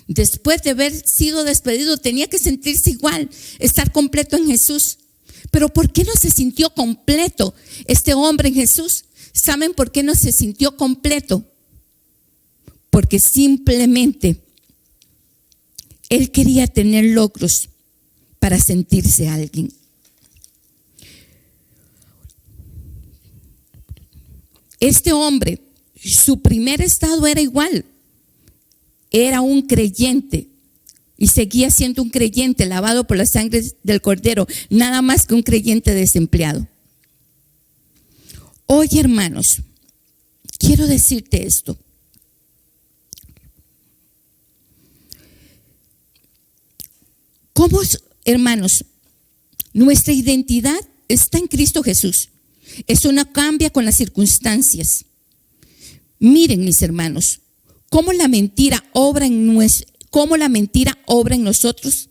Después de haber sido despedido, tenía que sentirse igual, estar completo en Jesús. Pero ¿por qué no se sintió completo este hombre en Jesús? ¿Saben por qué no se sintió completo? Porque simplemente Él quería tener logros para sentirse alguien. Este hombre, su primer estado era igual. Era un creyente y seguía siendo un creyente lavado por la sangre del Cordero, nada más que un creyente desempleado. Hoy, hermanos, quiero decirte esto. ¿Cómo, hermanos? Nuestra identidad está en Cristo Jesús. Eso no cambia con las circunstancias. Miren, mis hermanos, cómo la mentira obra en nosotros.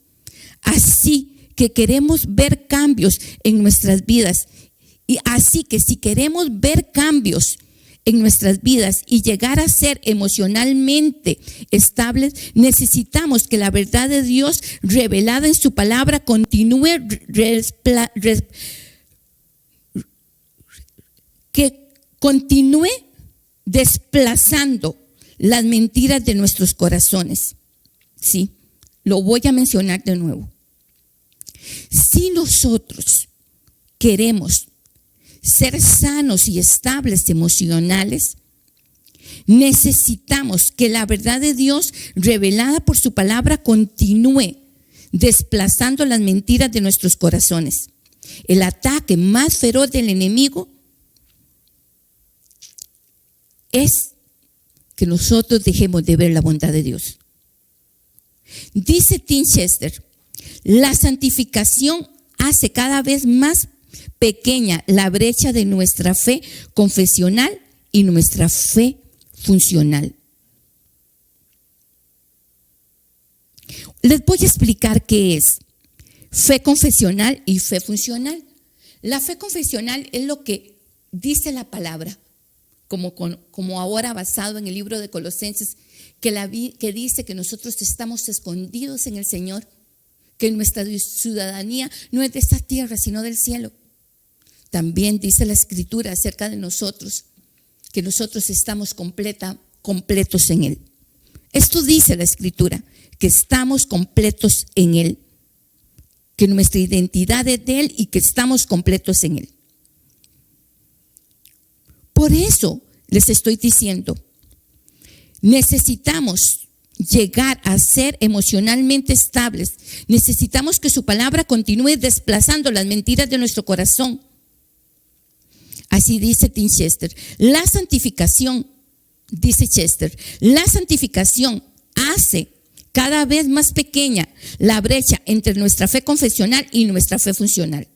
Así que queremos ver cambios en nuestras vidas. Y así que si queremos ver cambios en nuestras vidas y llegar a ser emocionalmente estables, necesitamos que la verdad de Dios revelada en su palabra continúe desplazando las mentiras de nuestros corazones. Sí, lo voy a mencionar de nuevo. Si nosotros queremos ser sanos y estables emocionales, necesitamos que la verdad de Dios revelada por su palabra continúe desplazando las mentiras de nuestros corazones. El ataque más feroz del enemigo es que nosotros dejemos de ver la bondad de Dios. Dice Tim Chester, la santificación hace cada vez más pequeña la brecha de nuestra fe confesional y nuestra fe funcional. Les voy a explicar qué es fe confesional y fe funcional. La fe confesional es lo que dice la palabra, como ahora basado en el libro de Colosenses, que dice que nosotros estamos escondidos en el Señor, que nuestra ciudadanía no es de esta tierra, sino del cielo. También dice la Escritura acerca de nosotros, que nosotros estamos completos en Él. Esto dice la Escritura, que estamos completos en Él, que nuestra identidad es de Él y que estamos completos en Él. Por eso les estoy diciendo, necesitamos llegar a ser emocionalmente estables. Necesitamos que su palabra continúe desplazando las mentiras de nuestro corazón. Así dice Tim Chester. La santificación, dice Chester, la santificación hace cada vez más pequeña la brecha entre nuestra fe confesional y nuestra fe funcional.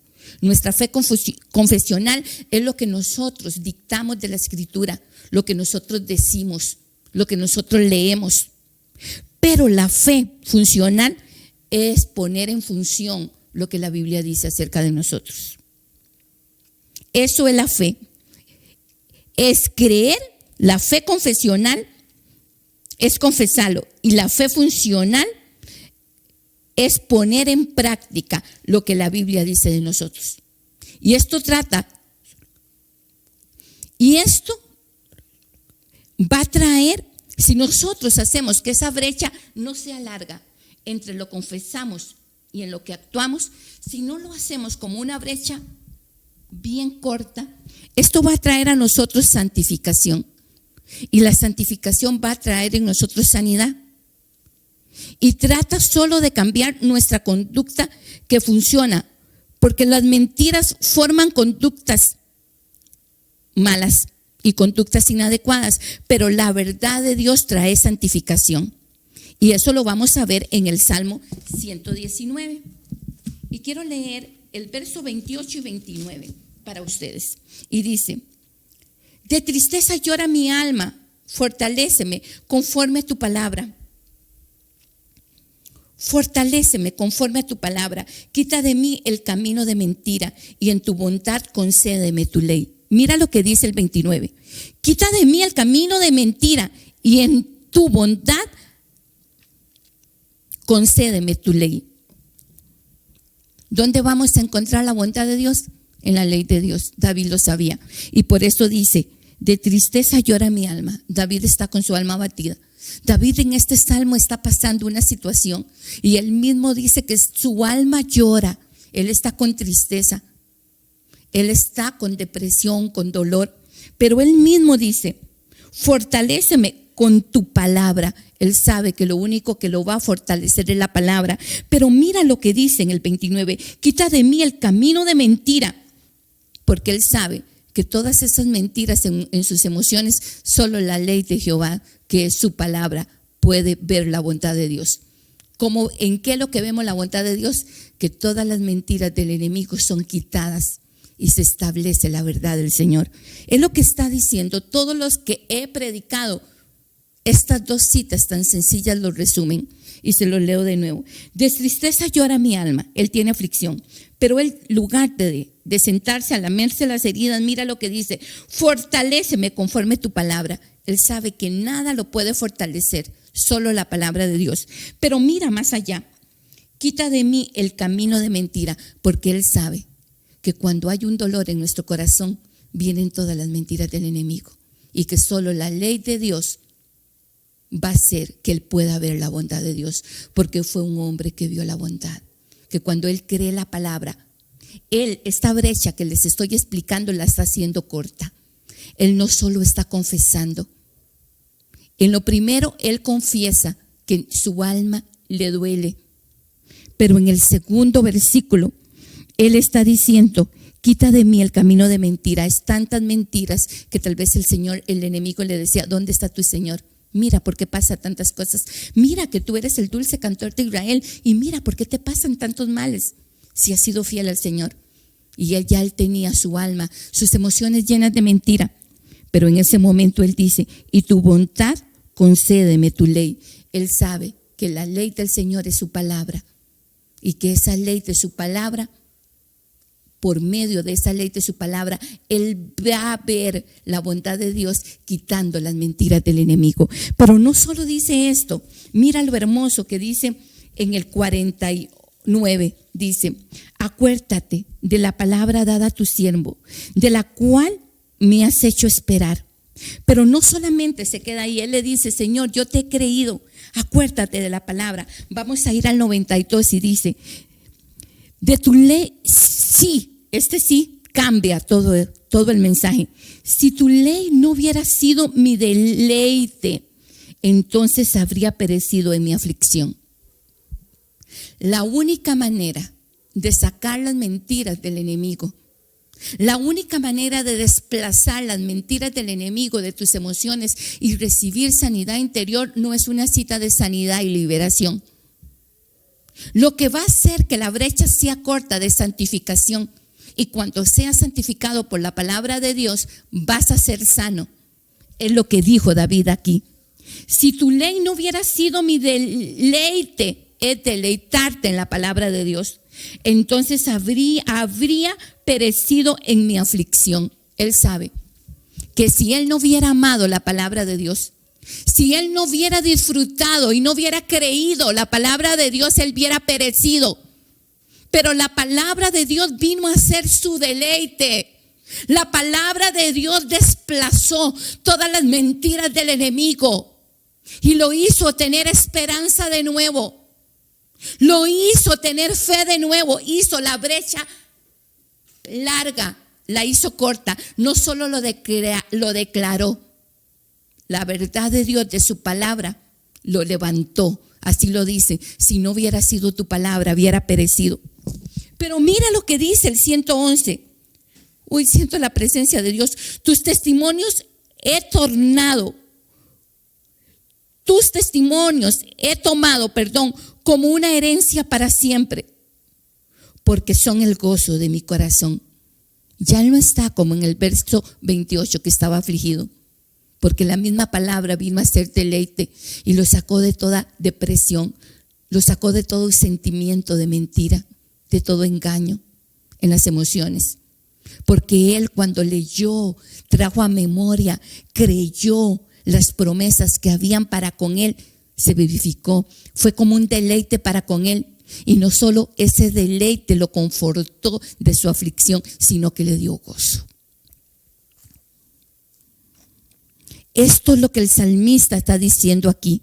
Nuestra fe confesional es lo que nosotros dictamos de la Escritura, lo que nosotros decimos, lo que nosotros leemos. Pero la fe funcional es poner en función lo que la Biblia dice acerca de nosotros. Eso es la fe. Es creer. La fe confesional es confesarlo. Y la fe funcional es poner en práctica lo que la Biblia dice de nosotros. Y esto va a traer, si nosotros hacemos que esa brecha no sea larga entre lo que confesamos y en lo que actuamos, si no lo hacemos como una brecha bien corta, esto va a traer a nosotros santificación. Y la santificación va a traer en nosotros sanidad. Y trata solo de cambiar nuestra conducta que funciona, porque las mentiras forman conductas malas y conductas inadecuadas, pero la verdad de Dios trae santificación. Y eso lo vamos a ver en el Salmo 119. Y quiero leer el verso 28 y 29 para ustedes. Y dice: de tristeza llora mi alma, fortaléceme conforme a tu palabra. Fortaléceme conforme a tu palabra. Quita de mí el camino de mentira y en tu bondad concédeme tu ley. Mira lo que dice el 29. Quita de mí el camino de mentira y en tu bondad concédeme tu ley. ¿Dónde vamos a encontrar la bondad de Dios? En la ley de Dios. David lo sabía. Y por eso dice, De tristeza llora mi alma. David está con su alma abatida. David en este salmo está pasando una situación y él mismo dice que su alma llora. Él está con tristeza. Él está con depresión, con dolor. Pero él mismo dice, fortaléceme con tu palabra. Él sabe que lo único que lo va a fortalecer es la palabra. Pero mira lo que dice en el 29. Quita de mí el camino de mentira. Porque él sabe que todas esas mentiras en sus emociones, solo la ley de Jehová, que es su palabra, puede ver la bondad de Dios. ¿Cómo, en qué es lo que vemos la bondad de Dios? Que todas las mentiras del enemigo son quitadas y se establece la verdad del Señor. Es lo que está diciendo. Todos los que he predicado, estas dos citas tan sencillas lo resumen y se los leo de nuevo. De tristeza llora mi alma, él tiene aflicción, pero en lugar de sentarse a lamerse las heridas, mira lo que dice, fortaléceme conforme tu palabra. Él sabe que nada lo puede fortalecer, solo la palabra de Dios. Pero mira más allá, quita de mí el camino de mentira, porque él sabe que cuando hay un dolor en nuestro corazón, vienen todas las mentiras del enemigo y que solo la ley de Dios va a hacer que él pueda ver la bondad de Dios, porque fue un hombre que vio la bondad, que cuando él cree la palabra, él, esta brecha que les estoy explicando, la está haciendo corta. Él no solo está confesando, en lo primero él confiesa que su alma le duele, pero en el segundo versículo él está diciendo, quita de mí el camino de mentira. Es tantas mentiras que tal vez el enemigo le decía, ¿dónde está tu Señor? Mira por qué pasa tantas cosas. Mira que tú eres el dulce cantor de Israel y mira por qué te pasan tantos males si has sido fiel al Señor. Y él tenía su alma, sus emociones llenas de mentira. Pero en ese momento él dice, y tu bondad, concédeme tu ley. Él sabe que la ley del Señor es su palabra y que esa ley de su palabra, por medio de esa ley de su palabra, él va a ver la bondad de Dios quitando las mentiras del enemigo. Pero no solo dice esto, mira lo hermoso que dice en el 49, dice, acuérdate de la palabra dada a tu siervo, de la cual me has hecho esperar. Pero no solamente se queda ahí, él le dice, Señor, yo te he creído, acuérdate de la palabra. Vamos a ir al 92 y dice, de tu ley, sí, sí cambia todo el mensaje. Si tu ley no hubiera sido mi deleite, entonces habría perecido en mi aflicción. La única manera de sacar las mentiras del enemigo, la única manera de desplazar las mentiras del enemigo de tus emociones y recibir sanidad interior no es una cita de sanidad y liberación. Lo que va a hacer que la brecha sea corta de santificación, y cuando seas santificado por la palabra de Dios, vas a ser sano. Es lo que dijo David aquí. Si tu ley no hubiera sido mi deleite, es deleitarte en la palabra de Dios, entonces habría perecido en mi aflicción. Él sabe que si él no hubiera amado la palabra de Dios, si él no hubiera disfrutado y no hubiera creído la palabra de Dios, él hubiera perecido. Pero la palabra de Dios vino a ser su deleite. La palabra de Dios desplazó todas las mentiras del enemigo y lo hizo tener esperanza de nuevo. Lo hizo tener fe de nuevo. Hizo la brecha larga, la hizo corta. No solo lo declaró. La verdad de Dios, de su palabra, lo levantó. Así lo dice, si no hubiera sido tu palabra, hubiera perecido. Pero mira lo que dice el 111. Uy, siento la presencia de Dios. Tus testimonios he tomado, como una herencia para siempre, porque son el gozo de mi corazón. Ya no está como en el verso 28 que estaba afligido, porque la misma palabra vino a ser deleite y lo sacó de toda depresión, lo sacó de todo sentimiento de mentira, de todo engaño en las emociones. Porque él, cuando leyó, trajo a memoria, creyó las promesas que habían para con él, se vivificó. Fue como un deleite para con él. Y no solo ese deleite lo confortó de su aflicción, sino que le dio gozo. Esto es lo que el salmista está diciendo aquí,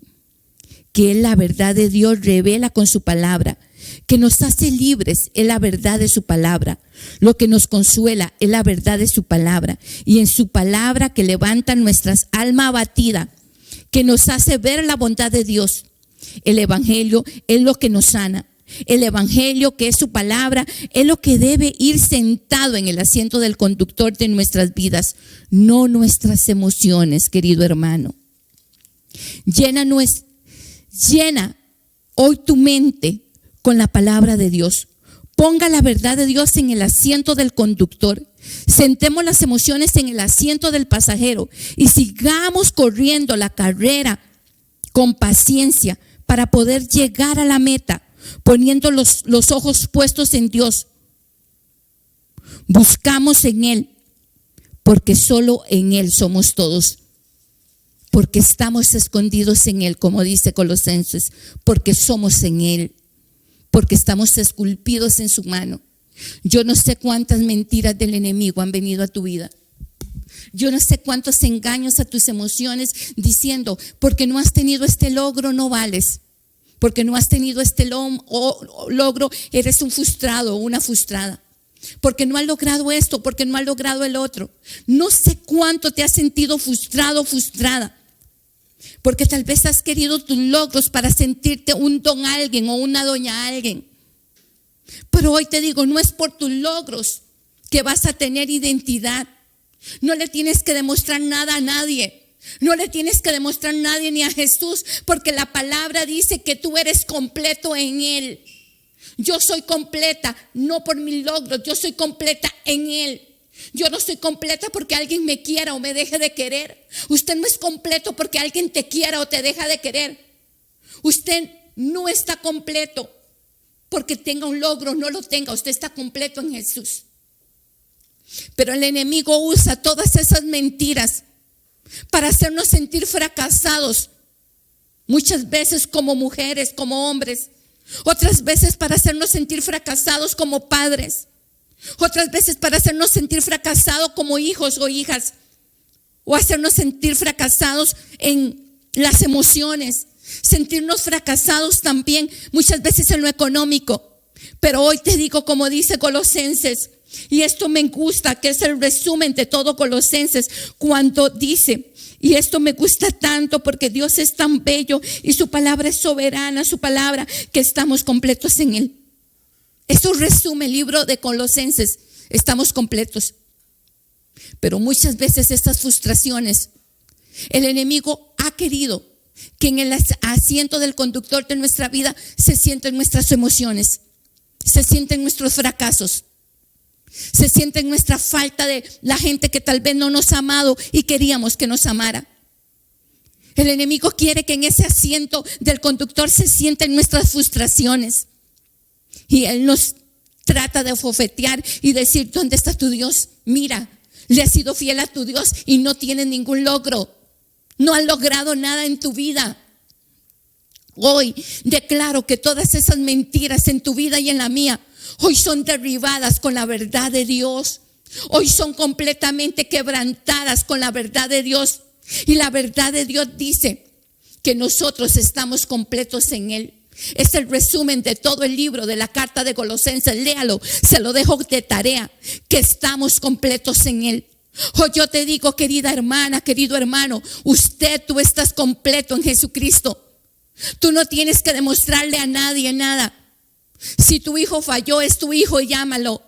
que la verdad de Dios revela con su palabra, que nos hace libres es la verdad de su palabra, lo que nos consuela es la verdad de su palabra, y en su palabra que levanta nuestras almas abatidas, que nos hace ver la bondad de Dios. El evangelio es lo que nos sana. El evangelio, que es su palabra, es lo que debe ir sentado en el asiento del conductor de nuestras vidas, no nuestras emociones, querido hermano. Llena hoy tu mente con la palabra de Dios. Ponga la verdad de Dios en el asiento del conductor. Sentemos las emociones en el asiento del pasajero y sigamos corriendo la carrera con paciencia para poder llegar a la meta, poniendo los ojos puestos en Dios. Buscamos en Él, porque solo en Él somos todos. Porque estamos escondidos en Él, como dice Colosenses, porque somos en Él, porque estamos esculpidos en su mano. Yo no sé cuántas mentiras del enemigo han venido a tu vida. Yo no sé cuántos engaños a tus emociones diciendo, porque no has tenido este logro no vales, porque no has tenido este logro eres un frustrado o una frustrada, porque no has logrado esto, porque no has logrado el otro. No sé cuánto te has sentido frustrado o frustrada, porque tal vez has querido tus logros para sentirte un don a alguien o una doña a alguien. Pero hoy te digo, no es por tus logros que vas a tener identidad. No le tienes que demostrar nada a nadie. No le tienes que demostrar a nadie ni a Jesús, porque la palabra dice que tú eres completo en Él. Yo soy completa, no por mis logros, yo soy completa en Él. Yo no soy completa porque alguien me quiera o me deje de querer. Usted no es completo porque alguien te quiera o te deja de querer. Usted no está completo porque tenga un logro o no lo tenga. Usted está completo en Jesús. Pero el enemigo usa todas esas mentiras para hacernos sentir fracasados. Muchas veces como mujeres, como hombres. Otras veces para hacernos sentir fracasados como padres. Otras veces para hacernos sentir fracasados como hijos o hijas. O hacernos sentir fracasados en las emociones. Sentirnos fracasados también muchas veces en lo económico. Pero hoy te digo, como dice Colosenses, y esto me gusta, que es el resumen de todo Colosenses, cuando dice, y esto me gusta tanto porque Dios es tan bello y su palabra es soberana, su palabra, que estamos completos en Él. Esto resume el libro de Colosenses, estamos completos. Pero muchas veces estas frustraciones, el enemigo ha querido que en el asiento del conductor de nuestra vida se sienten nuestras emociones, se sienten nuestros fracasos, se siente nuestra falta de la gente que tal vez no nos ha amado y queríamos que nos amara. El enemigo quiere que en ese asiento del conductor se sienten nuestras frustraciones. Y él nos trata de abofetear y decir, ¿dónde está tu Dios? Mira, le has sido fiel a tu Dios y no tienes ningún logro. No has logrado nada en tu vida. Hoy declaro que todas esas mentiras en tu vida y en la mía hoy son derribadas con la verdad de Dios. Hoy son completamente quebrantadas con la verdad de Dios. Y la verdad de Dios dice que nosotros estamos completos en Él. Es el resumen de todo el libro de la carta de Colosenses. Léalo, se lo dejo de tarea, que estamos completos en Él. Hoy yo te digo, querida hermana, querido hermano, tú estás completo en Jesucristo. Tú no tienes que demostrarle a nadie nada. Si tu hijo falló, es tu hijo y llámalo.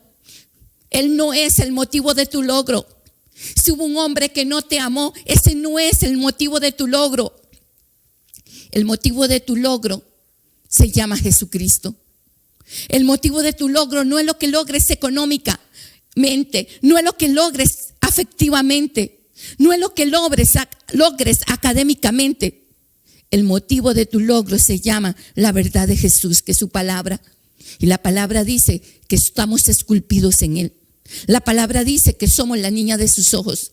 Él no es el motivo de tu logro. Si hubo un hombre que no te amó, ese no es el motivo de tu logro. El motivo de tu logro se llama Jesucristo. El motivo de tu logro no es lo que logres económicamente, no es lo que logres afectivamente, no es lo que logres académicamente. El motivo de tu logro se llama la verdad de Jesús, que es su palabra. Y la palabra dice que estamos esculpidos en Él. La palabra dice que somos la niña de sus ojos.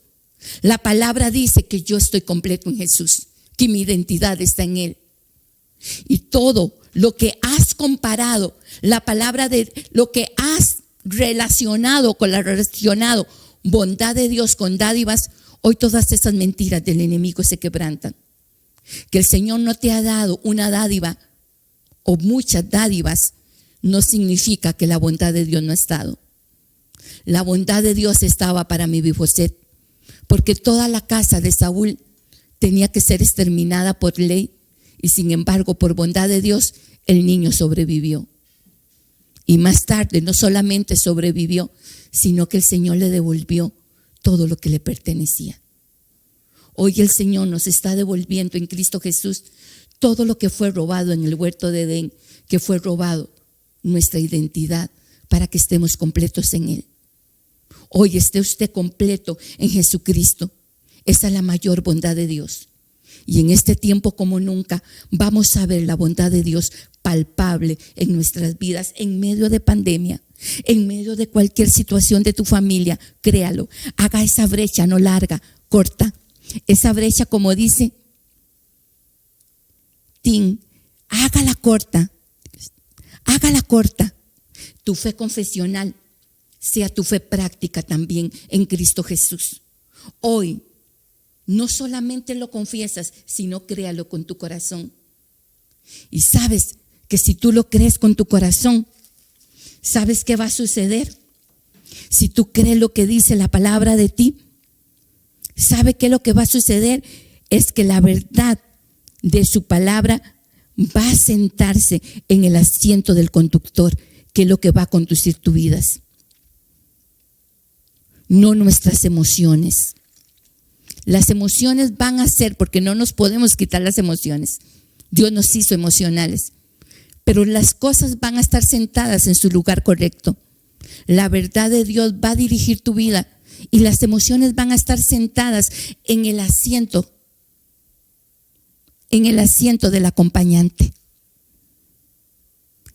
La palabra dice que yo estoy completo en Jesús, que mi identidad está en Él. Y todo lo que has comparado, la palabra de lo que has relacionado con la relacionado bondad de Dios con dádivas, Hoy todas esas mentiras del enemigo se quebrantan. Que el Señor no te ha dado una dádiva o muchas dádivas no significa que la bondad de Dios no ha estado. La bondad de Dios estaba para Mefiboset, porque toda la casa de Saúl tenía que ser exterminada por ley, y sin embargo, por bondad de Dios, el niño sobrevivió. Y más tarde no solamente sobrevivió, sino que el Señor le devolvió todo lo que le pertenecía. Hoy el Señor nos está devolviendo en Cristo Jesús todo lo que fue robado en el huerto de Edén, que fue robado nuestra identidad para que estemos completos en Él. Hoy esté usted completo en Jesucristo. Esa es la mayor bondad de Dios. Y en este tiempo como nunca vamos a ver la bondad de Dios palpable en nuestras vidas en medio de pandemia, en medio de cualquier situación de tu familia. Créalo, haga esa brecha, no larga, corta. Esa brecha, como dice Tim, hágala corta. Hágala corta. Tu fe confesional sea tu fe práctica también en Cristo Jesús. Hoy no solamente lo confiesas, sino créalo con tu corazón. Y sabes que si tú lo crees con tu corazón, ¿sabes qué va a suceder? Si tú crees lo que dice la palabra de ti, ¿sabe qué lo que va a suceder? Es que la verdad de su palabra va a sentarse en el asiento del conductor, que es lo que va a conducir tu vida. No nuestras emociones. Las emociones van a ser, porque no nos podemos quitar las emociones. Dios nos hizo emocionales. Pero las cosas van a estar sentadas en su lugar correcto. La verdad de Dios va a dirigir tu vida y las emociones van a estar sentadas en el asiento del acompañante.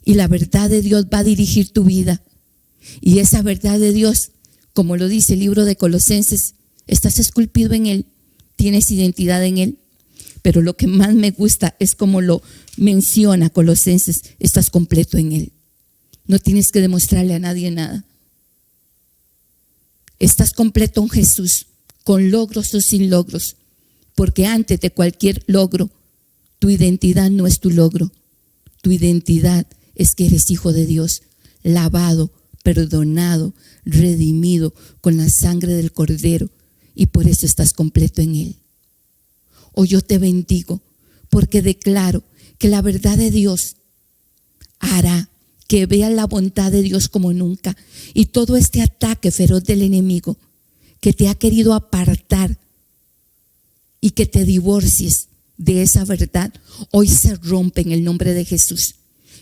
Y la verdad de Dios va a dirigir tu vida. Y esa verdad de Dios, como lo dice el libro de Colosenses, estás esculpido en Él, tienes identidad en Él. Pero lo que más me gusta es como lo menciona Colosenses, estás completo en Él. No tienes que demostrarle a nadie nada. Estás completo en Jesús, con logros o sin logros, porque antes de cualquier logro, tu identidad no es tu logro. Tu identidad es que eres hijo de Dios, lavado, perdonado, redimido con la sangre del Cordero, y por eso estás completo en Él. Hoy yo te bendigo porque declaro que la verdad de Dios hará que veas la bondad de Dios como nunca, y todo este ataque feroz del enemigo que te ha querido apartar y que te divorcies de esa verdad, hoy se rompe en el nombre de Jesús.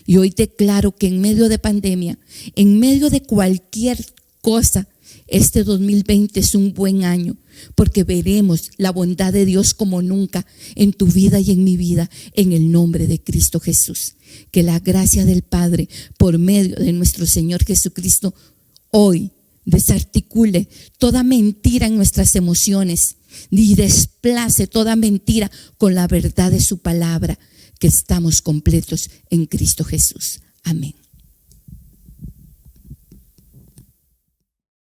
Y hoy declaro que en medio de pandemia, en medio de cualquier cosa, este 2020 es un buen año, porque veremos la bondad de Dios como nunca en tu vida y en mi vida, en el nombre de Cristo Jesús. Que la gracia del Padre, por medio de nuestro Señor Jesucristo, hoy desarticule toda mentira en nuestras emociones y desplace toda mentira con la verdad de su palabra, que estamos completos en Cristo Jesús. Amén.